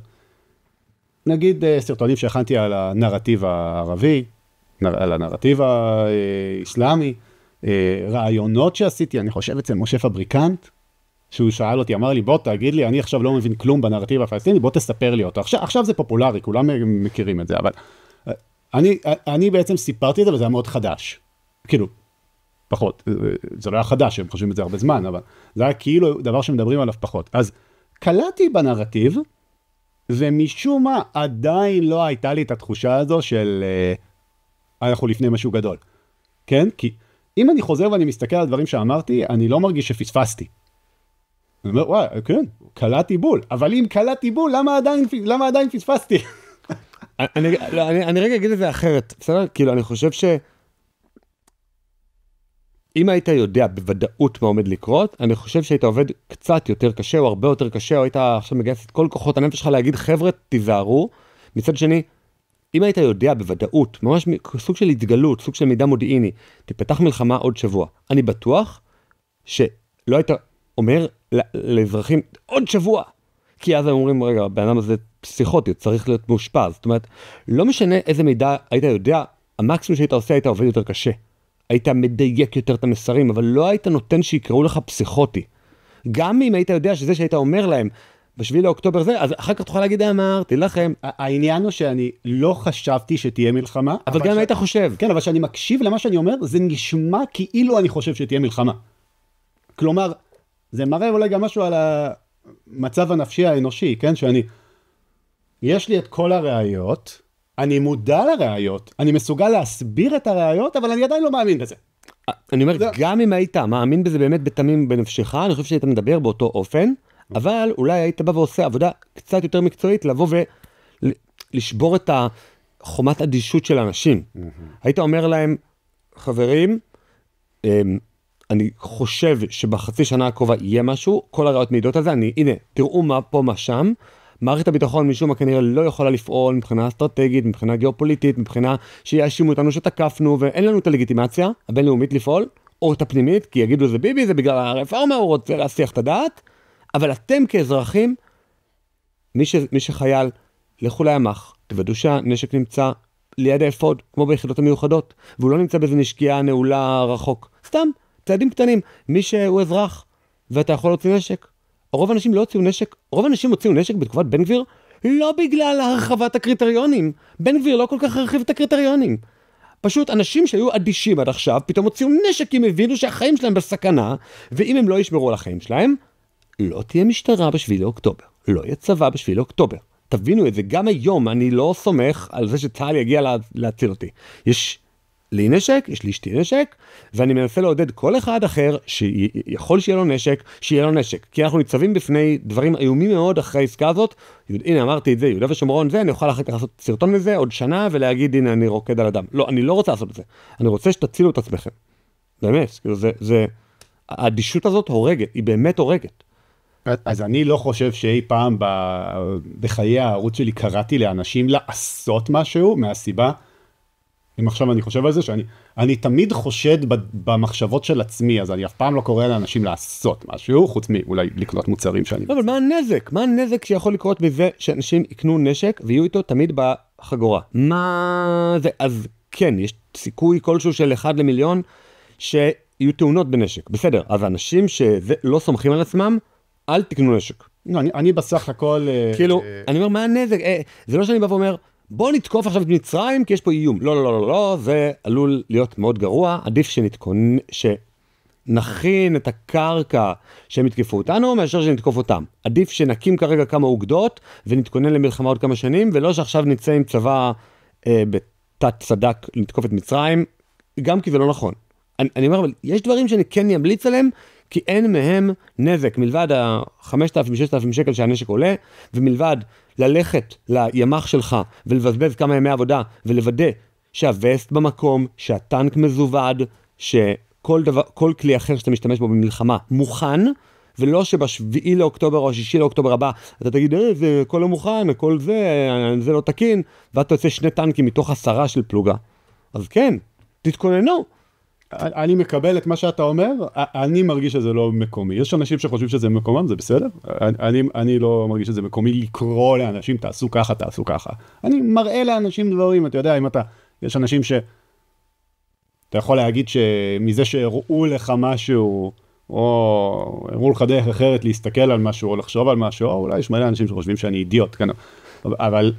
נגיד סרטונים שהכנתי על הנרטיב הערבי, על הנרטיב האסלאמי, רעיונות שעשיתי, אני חושב אצל משה פבריקנט, שהוא שאל אותי, אמר לי, בוא תגיד לי, אני עכשיו לא מבין כלום בנרטיב הפלסטיני, בוא תספר לי אותו. עכשיו זה פופולרי, כולם מכירים את זה, אבל אני בעצם סיפרתי את זה וזה היה מאוד חדש. כאילו, פחות, זה לא היה חדש, הם חושבים את זה הרבה זמן, אבל זה היה כאילו דבר שמדברים עליו פחות. אז קלטתי בנרטיב, ומשום מה עדיין לא הייתה לי את התחושה הזו של אנחנו לפני משהו גדול. כן? כי אם אני חוזר ואני מסתכל על דברים שאמרתי, אני לא מרגיש שפספסתי. אני אומר, וואי, כן, קלטתי בול. אבל אם קלטתי בול, למה עדיין פספסתי? אני רגע אגיד את זה אחרת. בסדר? כאילו, אני חושב אם היית יודע בוודאות מה עומד לקרות, אני חושב שהיית עובד קצת יותר קשה, או הרבה יותר קשה, או היית עכשיו מגייס את כל כוחות הנפש שלך להגיד, חבר'ה, תיזהרו. מצד שני, אם היית יודע בוודאות, ממש סוג של התגלות, סוג של מידע מודיעיני, תפתח מלחמה עוד שבוע. אני בטוח שלא היית אומר לאזרחים עוד שבוע, כי אז הם אומרים, רגע, בן אדם הזה פסיכוטי, צריך להיות מאושפז. זאת אומרת, לא משנה איזה מידע היית יודע, המקסימום שהיית עושה, היית עובד יותר קשה. היית מדייק יותר את המסרים, אבל לא היית נותן שיקראו לך פסיכוטי. גם אם היית יודע שזה שהיית אומר להם, בשביל לאוקטובר זה, אז אחר כך תוכל להגיד, אמרתי לכם. העניין הוא שאני לא חשבתי שתהיה מלחמה. אבל גם היית חושב. כן, אבל שאני מקשיב למה שאני אומר, זה נשמע כאילו אני חושב שתהיה מלחמה. כלומר, זה מראה אולי גם משהו על המצב הנפשי האנושי, כן? יש לי את כל הראיות, אני מודע לראיות, אני מסוגל להסביר את הראיות, אבל אני עדיין לא מאמין בזה. אני אומר, גם אם היית מאמין בזה באמת בתמים בנפשך, אני חושב שהיית מדבר באותו אופן, אבל אולי היית בא ועושה עבודה קצת יותר מקצועית, לבוא ולשבור את חומת אדישות של האנשים. היית אומר להם, חברים, אני חושב שבחצי שנה הקרובה יהיה משהו, כל הראיות מעידות על זה, הנה, תראו מה פה, מה שם, מערכת הביטחון משום מה כנראה לא יכולה לפעול מבחינה אסטרטגית, מבחינה גיאופוליטית, מבחינה שיאשימו אותנו שתקפנו, ואין לנו את הלגיטימציה הבינלאומית לפעול, או את הפנימית, כי יגידו זה ביבי, זה בגלל הרפורמה, הוא רוצה להסיח את הדעת, אבל אתם כאזרחים, מי שחייל, לכו לימ"ח, תוודאו שהנשק נמצא ליד האפוד, כמו ביחידות המיוחדות, והוא לא נמצא באיזה נשקייה נעולה רחוק. סתם, צעדים קטנים, מי שהוא אזרח, ואתה יכול להוציא נשק. רוב האנשים לא הוציאו נשק, רוב האנשים הוציאו נשק בתקופת בן גביר, לא בגלל הרחבת הקריטריונים. בן גביר לא כל כך הרחיב את הקריטריונים. פשוט אנשים שהיו אדישים עד עכשיו, פתאום הוציאו נשק כי הם הבינו שהחיים שלהם בסכנה, ואם הם לא ישמרו על החיים שלהם, לא תהיה משטרה בשביל לאוקטובר, לא יהיה צבא בשביל לאוקטובר. תבינו את זה, גם היום אני לא סומך על זה שצה"ל יגיע להציל אותי. יש לי נשק, יש לי אשתי נשק, ואני מנסה לעודד כל אחד אחר שיכול שיהיה לו נשק, שיהיה לו נשק. כי אנחנו ניצבים בפני דברים איומים מאוד אחרי העסקה הזאת. הנה, אמרתי את זה, יהודה ושומרון זה, אני אוכל אחר כך לעשות סרטון מזה עוד שנה ולהגיד, הנה, אני רוקד על אדם. לא, אני לא רוצה לעשות את זה. אני רוצה שתצילו את עצמכם. באמת, כאילו האדישות הזאת הורגת, היא באמת הורגת. אז אני לא חושב שאי פעם בחיי הערוץ שלי קראתי לאנשים לעשות משהו, מהסיבה, אם עכשיו אני חושב על זה, שאני תמיד חושד במחשבות של עצמי, אז אני אף פעם לא קורא לאנשים לעשות משהו, חוץ מאולי לקנות מוצרים שאני... לא, אבל מה הנזק? מה הנזק שיכול לקרות מזה שאנשים יקנו נשק ויהיו איתו תמיד בחגורה? מה זה? אז כן, יש סיכוי כלשהו של 1 למיליון שיהיו תאונות בנשק. בסדר, אז אנשים שלא סומכים על עצמם, אל תקנו נשק. לא, אני בסך הכל... כאילו, אני אומר, מה הנזק? זה לא שאני בא ואומר, בוא נתקוף עכשיו את מצרים, כי יש פה איום. לא, לא, לא, לא, זה עלול להיות מאוד גרוע. עדיף שנכין את הקרקע שהם יתקפו אותנו, מאשר שנתקוף אותם. עדיף שנקים כרגע כמה אוגדות, ונתכונן למלחמה עוד כמה שנים, ולא שעכשיו נצא עם צבא בתת צדק לתקוף את מצרים, גם כי זה לא נכון. אני אומר, אבל יש דברים שאני כן ימליץ עליהם, כי אין מהם נזק, מלבד ה-5,000-6,000 שקל שהנשק עולה, ומלבד ללכת לימח שלך ולבזבז כמה ימי עבודה, ולוודא שהווסט במקום, שהטנק מזווד, שכל כלי אחר שאתה משתמש בו במלחמה מוכן, ולא שבשביעי לאוקטובר או השישי לאוקטובר הבא, אתה תגיד, זה הכל לא מוכן, הכל זה לא תקין, ואתה יוצא 2 טנקים מתוך 10 של פלוגה. אז כן, תתכוננו. אני מקבל את מה שאתה אומר, אני מרגיש שזה לא מקומי. יש אנשים שחושבים שזה מקומם, זה בסדר. אני לא מרגיש שזה מקומי לקרוא לאנשים, תעשו ככה, תעשו ככה. אני מראה לאנשים דברים, אתה יודע, אם יש אנשים אתה יכול להגיד שמזה שהראו לך משהו, או הראו לך דרך אחרת להסתכל על משהו, או לחשוב על משהו, או אולי יש מלא אנשים שחושבים שאני אידיוט, כן. אבל...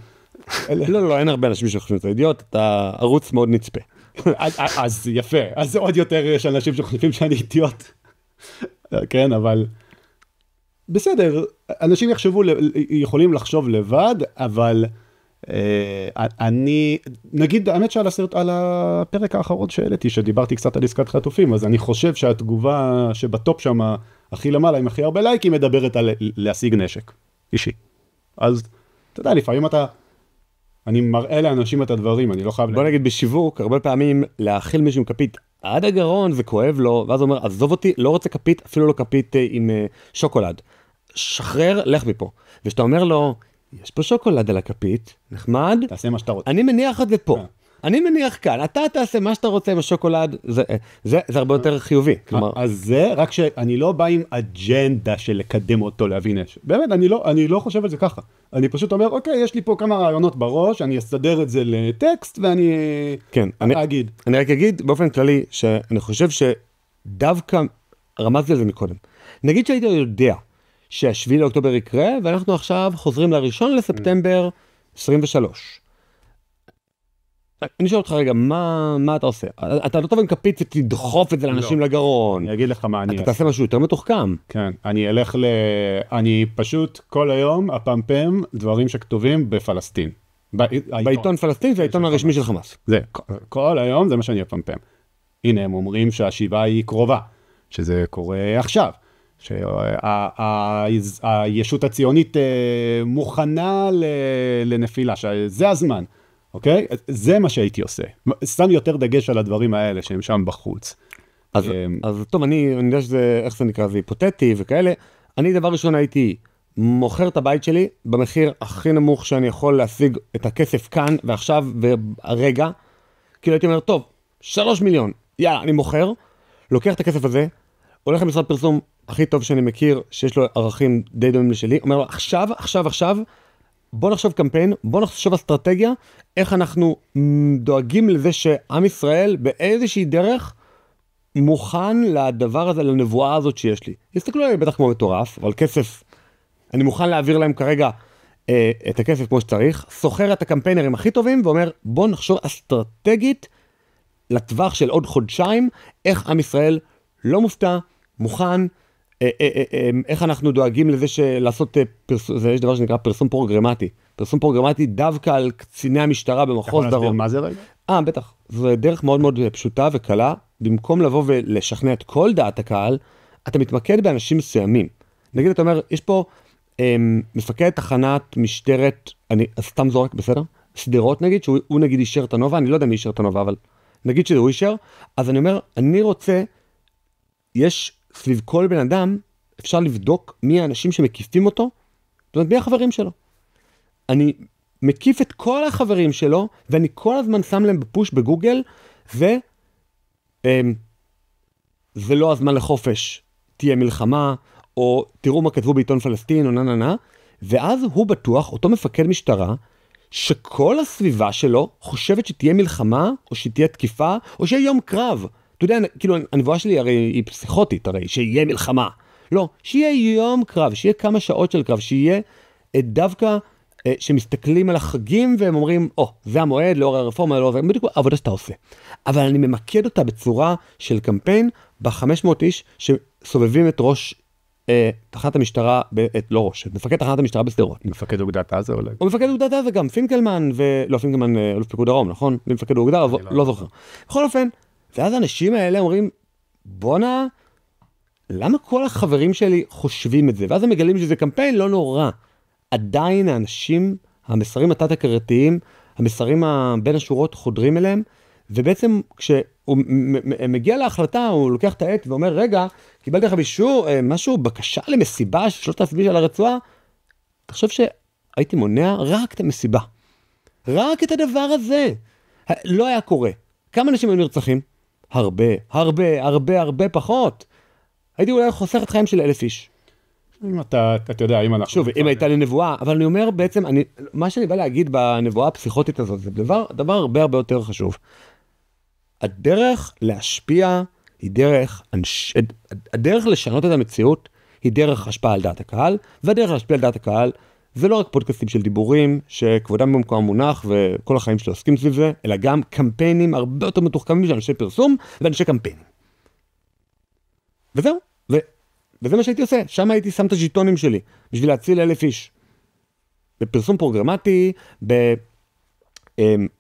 לא, אין הרבה אנשים שחושבים שאתה אידיוט, אתה ערוץ מאוד נצפה. אז יפה, אז עוד יותר יש אנשים שחושבים שאני אידיוט. כן, אבל בסדר, אנשים יכולים לחשוב לבד, אבל אני, נגיד, האמת על הפרק האחרון שהעליתי, שדיברתי קצת על עסקת חטופים, אז אני חושב שהתגובה שבטופ שם הכי למעלה, עם הכי הרבה לייקים, מדברת על להשיג נשק אישי. אז אתה יודע, לפעמים אני מראה לאנשים את הדברים, אני לא חייב... בוא נגיד בשיווק, הרבה פעמים להאכיל מישהו עם כפית עד הגרון, זה כואב לו, ואז הוא אומר, עזוב אותי, לא רוצה כפית, אפילו לא כפית עם שוקולד. שחרר, לך מפה. ושאתה אומר לו, יש פה שוקולד על הכפית, נחמד. תעשה מה שאתה רוצה. אני מניח את זה פה. אני מניח כאן, אתה תעשה מה שאתה רוצה עם השוקולד, זה הרבה יותר חיובי. אז זה רק שאני לא בא עם אג'נדה של לקדם אותו להביא נשק. באמת, אני לא חושב על זה ככה. אני פשוט אומר, אוקיי, יש לי פה כמה רעיונות בראש, אני אסדר את זה לטקסט, ואני אגיד. אני רק אגיד באופן כללי, שאני חושב שדווקא רמזתי על זה מקודם. נגיד שהייתי יודע שהשביעי לאוקטובר יקרה, ואנחנו עכשיו חוזרים לראשון לספטמבר 23. אני שואל אותך רגע, מה אתה עושה? אתה לא טוב עם כפית ותדחוף את זה לאנשים לגרון. אני אגיד לך מה אני אעשה. אתה תעשה משהו יותר מתוחכם. כן, אני פשוט כל היום אפמפם דברים שכתובים בפלסטין. בעיתון פלסטין זה העיתון הרשמי של חמאס. זה, כל היום זה מה שאני אפמפם. הנה, הם אומרים שהשיבה היא קרובה, שזה קורה עכשיו. שהישות הציונית מוכנה לנפילה, שזה הזמן. אוקיי? זה מה שהייתי עושה. שם יותר דגש על הדברים האלה שהם שם בחוץ. אז טוב, אני יודע שזה, איך זה נקרא, זה היפותטי וכאלה. אני דבר ראשון הייתי מוכר את הבית שלי במחיר הכי נמוך שאני יכול להשיג את הכסף כאן ועכשיו והרגע. כאילו הייתי אומר, טוב, 3 מיליון, יאללה, אני מוכר, לוקח את הכסף הזה, הולך למשרד פרסום הכי טוב שאני מכיר, שיש לו ערכים די דומים לשלי, אומר לו, עכשיו, בוא נחשוב קמפיין, בוא נחשוב אסטרטגיה, איך אנחנו דואגים לזה שעם ישראל באיזושהי דרך מוכן לדבר הזה, לנבואה הזאת שיש לי. יסתכלו עליי בטח כמו מטורף, אבל כסף, אני מוכן להעביר להם כרגע את הכסף כמו שצריך, סוחר את הקמפיינרים הכי טובים ואומר, בוא נחשוב אסטרטגית לטווח של עוד חודשיים, איך עם ישראל לא מופתע, מוכן, איך אנחנו דואגים לזה לעשות פרסום, זה יש דבר שנקרא פרסום פרוגרמטי. פרסום פרוגרמטי דווקא על קציני המשטרה במחוז דרום. יכול להסביר מה זה רגע? בטח. זו דרך מאוד מאוד פשוטה וקלה. במקום לבוא ולשכנע את כל דעת הקהל, אתה מתמקד באנשים מסוימים. נגיד, אתה אומר, יש פה מפקד תחנת משטרת, אני סתם זורק, בסדר? סדרות נגיד, שהוא נגיד אישר את הנובה, אני לא יודע מי אישר את הנובה, אבל נגיד שזה הוא אישר, אז אני אומר, אני רוצה, יש סביב כל בן אדם, אפשר לבדוק מי האנשים שמקיפים אותו, זאת אומרת, מי החברים שלו. אני מקיף את כל החברים שלו, ואני כל הזמן שם להם בפוש בגוגל, זה לא הזמן לחופש, תהיה מלחמה, או תראו מה כתבו בעיתון פלסטין, או נה, ואז הוא בטוח, אותו מפקד משטרה, שכל הסביבה שלו חושבת שתהיה מלחמה, או שתהיה תקיפה, או שיהיה יום קרב. אתה יודע, כאילו, הנבואה שלי הרי היא פסיכוטית, הרי, שיהיה מלחמה. לא, שיהיה יום קרב, שיהיה כמה שעות של קרב, שיהיה דווקא שמסתכלים על החגים, והם אומרים, זה המועד, לאור הרפורמה, לאור בדיוק העבודה שאתה עושה. אבל אני ממקד אותה בצורה של קמפיין, ב-500 איש שסובבים את ראש תחנת המשטרה, לא ראש, מפקד תחנת המשטרה בסדרות. מפקד אוגדת עזה אולי? או מפקד אוגדת עזה גם, פינקלמן, לא פינקלמן, אלוף פיקוד דרום, נכון? מפקד אוגדה, לא זוכר. בכל אופן, ואז האנשים האלה אומרים, בונה, למה כל החברים שלי חושבים את זה? ואז הם מגלים שזה קמפיין לא נורא. עדיין האנשים, המסרים התת-הכרתיים, המסרים בין השורות חודרים אליהם, ובעצם כשהוא מגיע להחלטה, הוא לוקח את העט ואומר, רגע, קיבלתי לך משהו, בקשה למסיבה של 3,000 על הרצועה, תחשוב שהייתי מונע רק את המסיבה. רק את הדבר הזה. לא היה קורה. כמה אנשים היו נרצחים? הרבה פחות. הייתי אולי חוסך את חיים של 1,000 איש. אם אתה יודע, אם אנחנו... שוב, אם הייתה לי נבואה, אבל אני אומר בעצם, מה שאני בא להגיד בנבואה הפסיכוטית הזאת, זה דבר הרבה יותר חשוב. הדרך להשפיע היא הדרך לשנות את המציאות היא דרך השפעה על דעת הקהל, והדרך להשפיע על דעת הקהל זה לא רק פודקאסטים של דיבורים שכבודם במקום מונח וכל החיים שלו עוסקים סביב זה, אלא גם קמפיינים הרבה יותר מתוחכמים של אנשי פרסום ואנשי קמפיינים. וזהו, וזה מה שהייתי עושה, שם הייתי שם את הז'יטונים שלי בשביל להציל 1,000 איש. בפרסום פרוגרמטי,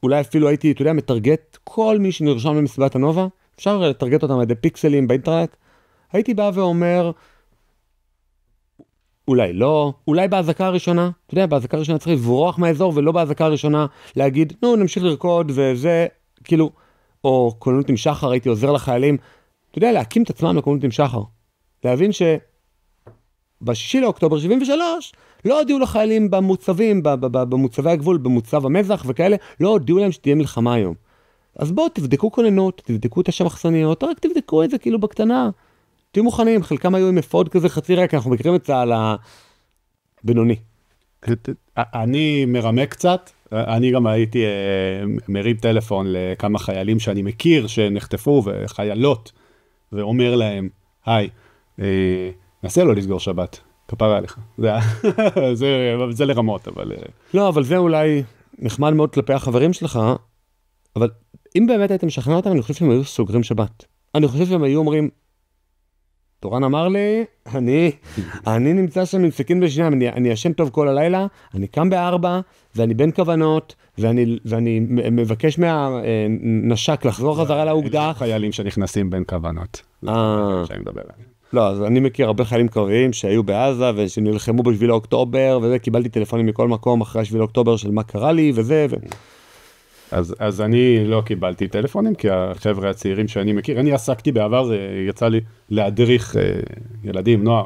אולי אפילו הייתי, אתה יודע, מטרגט כל מי שנרשם למסיבת הנובה, אפשר לטרגט אותם על ידי פיקסלים באינטרנט, הייתי בא ואומר, אולי לא, אולי בהזקה הראשונה, אתה יודע, בהזקה הראשונה צריך לברוח מהאזור, ולא בהזקה הראשונה להגיד, נמשיך לרקוד, וזה, כאילו, או כוננות עם שחר, הייתי עוזר לחיילים, אתה יודע, להקים את עצמם לכוננות עם שחר, להבין ב6 לאוקטובר 73, לא הודיעו לחיילים במוצבים, במוצבי הגבול, במוצב המזח וכאלה, לא הודיעו להם שתהיה מלחמה היום. אז בואו תבדקו כוננות, תבדקו את השמחסניות, רק תבדקו את זה כאילו בקטנה. תהיו מוכנים, חלקם היו עם אפוד כזה חצי ריק, אנחנו מכירים את זה על הבינוני. אני מרמה קצת, אני גם הייתי מרים טלפון לכמה חיילים שאני מכיר שנחטפו וחיילות, ואומר להם, היי, נסה לא לסגור שבת, כפרה עליך. זה לרמות, אבל... לא, אבל זה אולי נחמד מאוד כלפי החברים שלך, אבל אם באמת הייתם משכנע אותם, אני חושב שהם היו סוגרים שבת. אני חושב שהם היו אומרים, תורן אמר לי, אני נמצא שם עם סכין בשיניים, אני ישן טוב כל הלילה, אני קם ב4, ואני בין כוונות, ואני מבקש מהנשק לחזור חזרה לאוגדה. חיילים שנכנסים בין כוונות. שאני מדבר עליהם. לא, אז אני מכיר הרבה חיילים קרביים שהיו בעזה ושנלחמו בשביל אוקטובר, וזה, קיבלתי טלפונים מכל מקום אחרי שביל אוקטובר של מה קרה לי וזה. אז אני לא קיבלתי טלפונים, כי החבר'ה הצעירים שאני מכיר, אני עסקתי בעבר, יצא לי להדריך ילדים, נוער,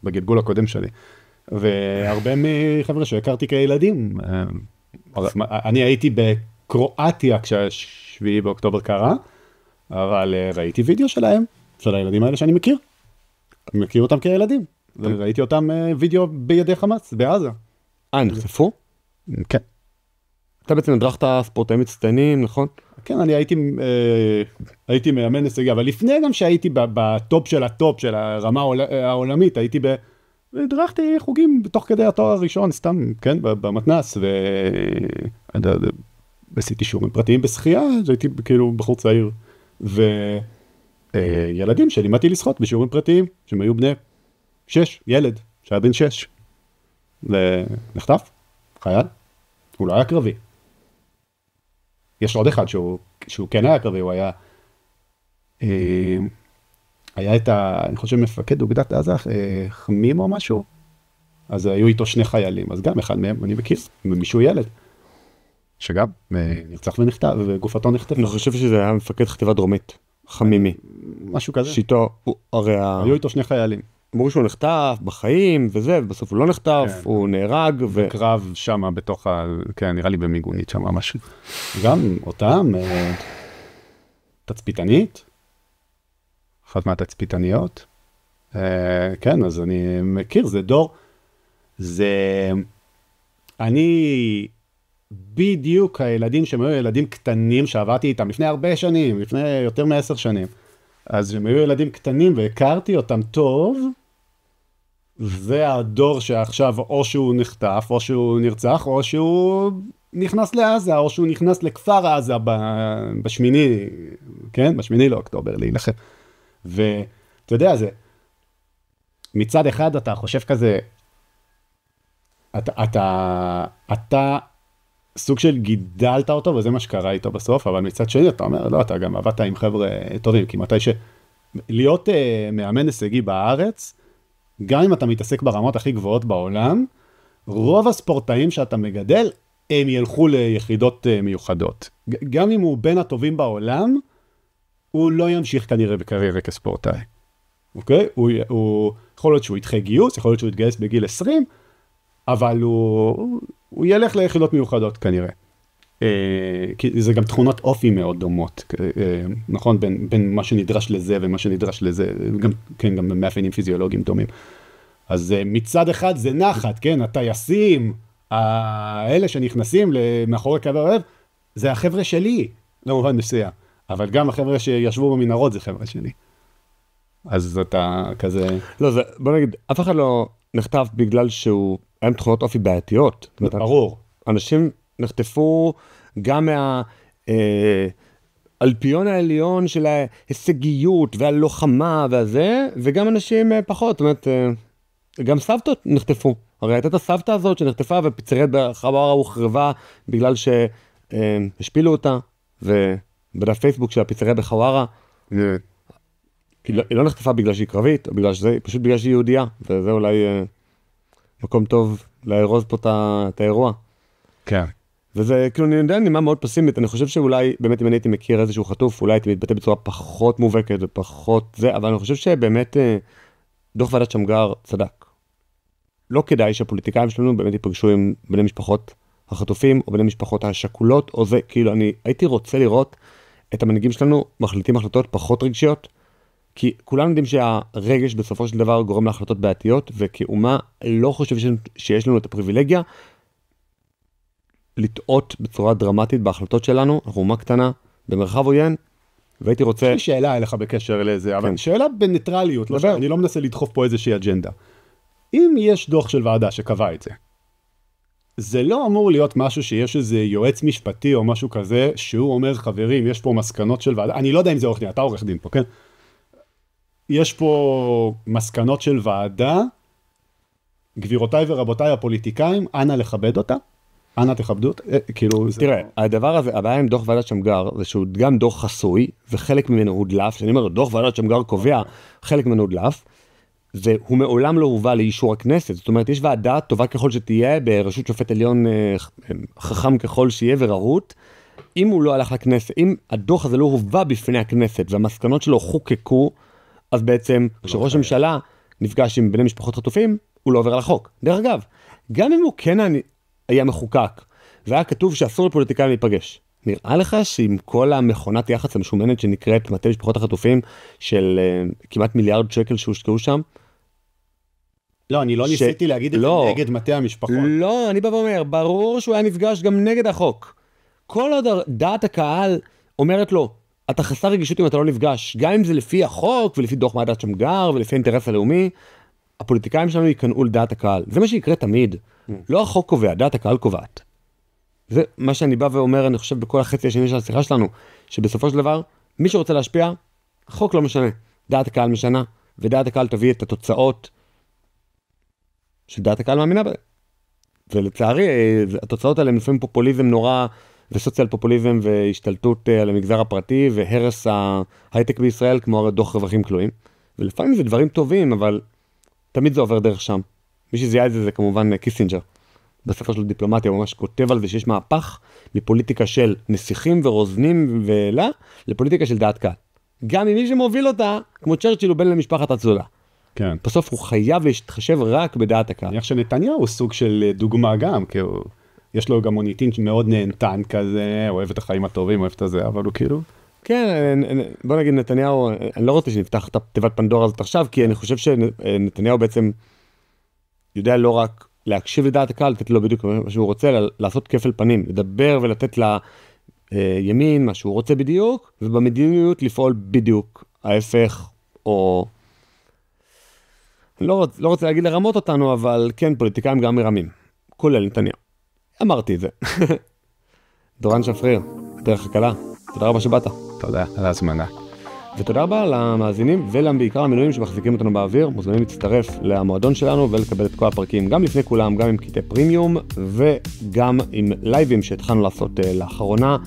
בגלגול הקודם שלי. והרבה מחבר'ה שהכרתי כילדים, אני הייתי בקרואטיה כשהשביעי באוקטובר קרה, אבל ראיתי וידאו שלהם, של הילדים האלה שאני מכיר. אני מכיר אותם כילדים, וראיתי אותם וידאו בידי חמאס, בעזה. נחשפו? כן. אתה בעצם הדרכת ספורטאים מצטיינים, נכון? כן, אני הייתי מאמן הישגי, אבל לפני גם שהייתי בטופ של הטופ של הרמה העולמית, הייתי הדרכתי חוגים בתוך כדי התואר הראשון, סתם, כן, במתנ"ס, ועשיתי שיעורים פרטיים בשחייה, הייתי כאילו בחור צעיר, וילדים שלימדתי לשחות בשיעורים פרטיים, שהם היו בני ילד, שהיה בן 6. נחטף, חייל, הוא לא היה קרבי. יש עוד אחד שהוא כן היה קרבי, הוא היה אני חושב מפקד אוגדת עזה, חמים או משהו, אז היו איתו 2 חיילים, אז גם אחד מהם, אני מכיר, מישהו ילד, שגם נרצח ונחטף, וגופתו נחטפה. אני חושב שזה היה מפקד חטיבה דרומית, חמימי. משהו כזה. שיטו, הרי היו איתו 2 חיילים. אמרו שהוא נחטף בחיים וזה, ובסוף הוא לא נחטף, הוא נהרג. קרב שם בתוך, כן, נראה לי במיגונית שם משהו. גם אותם, תצפיתנית, אחת מהתצפיתניות. כן, אז אני מכיר, זה דור, אני בדיוק הילדים שהם היו ילדים קטנים שעברתי איתם לפני הרבה שנים, לפני יותר מ10 שנים. אז הם היו ילדים קטנים והכרתי אותם טוב, זה הדור שעכשיו או שהוא נחטף, או שהוא נרצח, או שהוא נכנס לעזה, או שהוא נכנס לכפר עזה בשמיני, כן? בשמיני לאוקטובר, להילחם. ואתה יודע, זה, מצד אחד אתה חושב כזה, אתה סוג של גידלת אותו, וזה מה שקרה איתו בסוף, אבל מצד שני אתה אומר, לא, אתה גם עבדת עם חבר'ה טובים, כי מתי להיות מאמן הישגי בארץ, גם אם אתה מתעסק ברמות הכי גבוהות בעולם, רוב הספורטאים שאתה מגדל, הם ילכו ליחידות מיוחדות. גם אם הוא בין הטובים בעולם, הוא לא ימשיך כנראה בקריירה כספורטאי. אוקיי? הוא יכול להיות שהוא ידחה גיוס, יכול להיות שהוא יתגייס בגיל 20, אבל הוא ילך ליחידות מיוחדות כנראה. כי זה גם תכונות אופי מאוד דומות, נכון? בין מה שנדרש לזה ומה שנדרש לזה, כן, גם מאפיינים פיזיולוגיים דומים. אז מצד אחד זה נחת, כן? הטייסים, האלה שנכנסים מאחורי קו האוהב, זה החבר'ה שלי, למובן מסוים. אבל גם החבר'ה שישבו במנהרות זה חבר'ה שלי. אז אתה כזה... לא, בוא נגיד, אף אחד לא נחטף בגלל שהוא היה עם תכונות אופי בעייתיות. ברור. אנשים נחטפו גם האלפיון העליון של ההישגיות והלוחמה והזה, וגם אנשים פחות, זאת אומרת, גם סבתות נחטפו. הרי הייתה את הסבתא הזאת שנחטפה ופיצריית בחווארה הוחרבה בגלל שהשפילו אותה, ובדף פייסבוק של הפיצריית בחווארה, היא לא נחטפה בגלל שהיא קרבית, או בגלל שזה, פשוט בגלל שהיא יהודייה, וזה אולי מקום טוב לארוז פה את האירוע. כן. וזה כאילו אני יודע נימה מאוד פסימית, אני חושב שאולי באמת אם אני הייתי מכיר איזשהו חטוף, אולי הייתי מתבטא בצורה פחות מובהקת ופחות זה, אבל אני חושב שבאמת דוח ועדת שמגר צדק. לא כדאי שהפוליטיקאים שלנו באמת ייפגשו עם בני משפחות החטופים, או בני משפחות השכולות, או זה, כאילו אני הייתי רוצה לראות את המנהיגים שלנו מחליטים החלטות פחות רגשיות, כי כולנו יודעים שהרגש בסופו של דבר גורם להחלטות בעייתיות, וכאומה לא חושב שיש לנו את הפריבילגיה לטעות בצורה דרמטית בהחלטות שלנו, אנחנו אומה קטנה, במרחב עוין, והייתי רוצה... יש לי שאלה אליך בקשר לזה, אבל שאלה בניטרליות, אני לא מנסה לדחוף פה איזושהי אג'נדה. אם יש דוח של ועדה שקבע את זה, זה לא אמור להיות משהו שיש איזה יועץ משפטי או משהו כזה, שהוא אומר, חברים, יש פה מסקנות של ועדה, אני לא יודע אם זה עורך דין, אתה עורך דין פה, כן? יש פה מסקנות של ועדה, גבירותיי ורבותיי הפוליטיקאים, אנא לכבד אותה, אנא תכבדו אותה, כאילו... תראה, הדבר הזה, הבעיה עם דוח ועדת שמגר, זה שהוא גם דוח חסוי, וחלק ממנו הודלף, שאני אומר, דוח ועדת שמגר קובע, חלק ממנו הודלף, והוא מעולם לא הובא לאישור הכנסת, זאת אומרת, יש ועדה טובה ככל שתהיה, ברשות שופט עליון חכם ככל שיהיה ורהוט, אם הוא לא הלך לכנסת, אם הדוח הזה לא הובא בפני הכנסת, והמסקנות שלו חוקקו, אז בעצם, כשראש הממשלה נפגש עם בני משפחות חטופים, הוא לא עובר על החוק. דרך אגב, גם אם הוא כן היה מחוקק, והיה כתוב שאסור לפוליטיקאים להיפגש, נראה לך שעם כל המכונת יח"צ המשומנת שנקראת מטה משפחות החטופים, של כמעט מיליארד שקל שהושקעו שם, לא, אני לא ניסיתי להגיד את זה נגד מטה המשפחות. לא, אני בא ואומר, ברור שהוא היה נפגש גם נגד החוק. כל עוד דעת הקהל אומרת לו, אתה חסר רגישות אם אתה לא נפגש, גם אם זה לפי החוק ולפי דוח ועדת שמגר ולפי האינטרס הלאומי, הפוליטיקאים שלנו יקנאו לדעת הקהל. זה מה שיקרה תמיד. לא החוק קובע, דעת הקהל קובעת. זה מה שאני בא ואומר, אני חושב בכל החצי השני של השיחה שלנו, שבסופו של דבר, מי שרוצה להשפיע, החוק לא משנה. דעת הקהל משנה, ודעת הקהל תביא את התוצאות שדעת הקהל מאמינה בהם. ולצערי, התוצאות האלה הם לפעמים פופוליזם נורא, וסוציאל פופוליזם והשתלטות על המגזר הפרטי, והרס ההייטק בישראל, כמו הרי דוח רווחים כלואים. ולפעמים זה דברים טובים, אבל תמיד זה עובר דרך שם. מי שזיהה את זה זה כמובן קיסינג'ר. בספר שלו דיפלומטיה, הוא ממש כותב על זה שיש מהפך מפוליטיקה של נסיכים ורוזנים ואלה, לפוליטיקה של דעת קהל. גם אם מי שמוביל אותה, כמו צ'רצ'יל, הוא בן למשפחת הצולה. כן. בסוף הוא חייב להתחשב רק בדעת הקהל. אני חושב שנתניהו הוא סוג של דוגמה גם, כי יש לו גם מוניטין מאוד נהנתן כזה, אוהב את החיים הטובים, אוהב את זה, אבל הוא כאילו... כן, בוא נגיד נתניהו, אני לא רוצה שנפתח את תיבת פנדורה הזאת עכשיו, כי אני חושב שנתניהו בעצם יודע לא רק להקשיב לדעת הקהל, לתת לו בדיוק מה שהוא רוצה, אלא לעשות כפל פנים, לדבר ולתת לימין מה שהוא רוצה בדיוק, ובמדיניות לפעול בדיוק ההפך, או... לא רוצה להגיד לרמות אותנו, אבל כן, פוליטיקאים גם מרמים, כולל נתניהו. אמרתי את זה. דורן שפריר, דרך הקלה, תודה רבה שבאת. תודה על ההזמנה. ותודה רבה למאזינים ובעיקר למנויים שמחזיקים אותנו באוויר, מוזמנים להצטרף למועדון שלנו ולקבל את כל הפרקים, גם לפני כולם, גם עם קטעי פרימיום וגם עם לייבים שהתחלנו לעשות לאחרונה,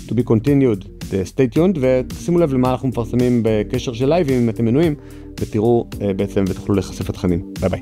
to be continued, stay tuned, ותשימו לב למה אנחנו מפרסמים בקשר של לייבים אם אתם מנויים, ותראו בעצם ותוכלו לחשף התכנים. ביי ביי.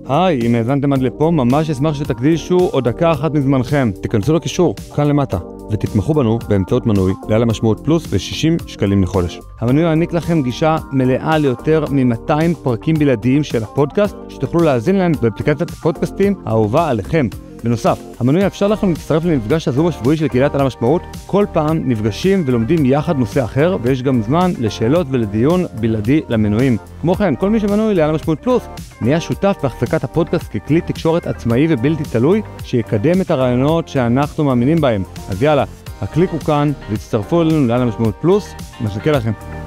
היי, אם האזנתם עד לפה, ממש אשמח שתקדישו עוד דקה אחת מזמנכם. תיכנסו לקישור, כאן למטה, ותתמכו בנו באמצעות מנוי לעל המשמעות פלוס ו60 שקלים לחודש. המנוי יעניק לכם גישה מלאה ליותר מ-200 פרקים בלעדיים של הפודקאסט, שתוכלו להאזין להם באפליקציית הפודקאסטים האהובה עליכם. בנוסף, המנוי יאפשר לכם להצטרף למפגש הזום השבועי של קהילת על המשמעות. כל פעם נפגשים ולומדים יחד נושא אחר, ויש גם זמן לשאלות ולדיון בלעדי למנויים. כמו כן, כל מי שמנוי לעל המשמעות פלוס נהיה שותף בהחזקת הפודקאסט ככלי תקשורת עצמאי ובלתי תלוי, שיקדם את הרעיונות שאנחנו מאמינים בהם. אז יאללה, הקליקו כאן והצטרפו אלינו לעל המשמעות פלוס, מחכה לכם.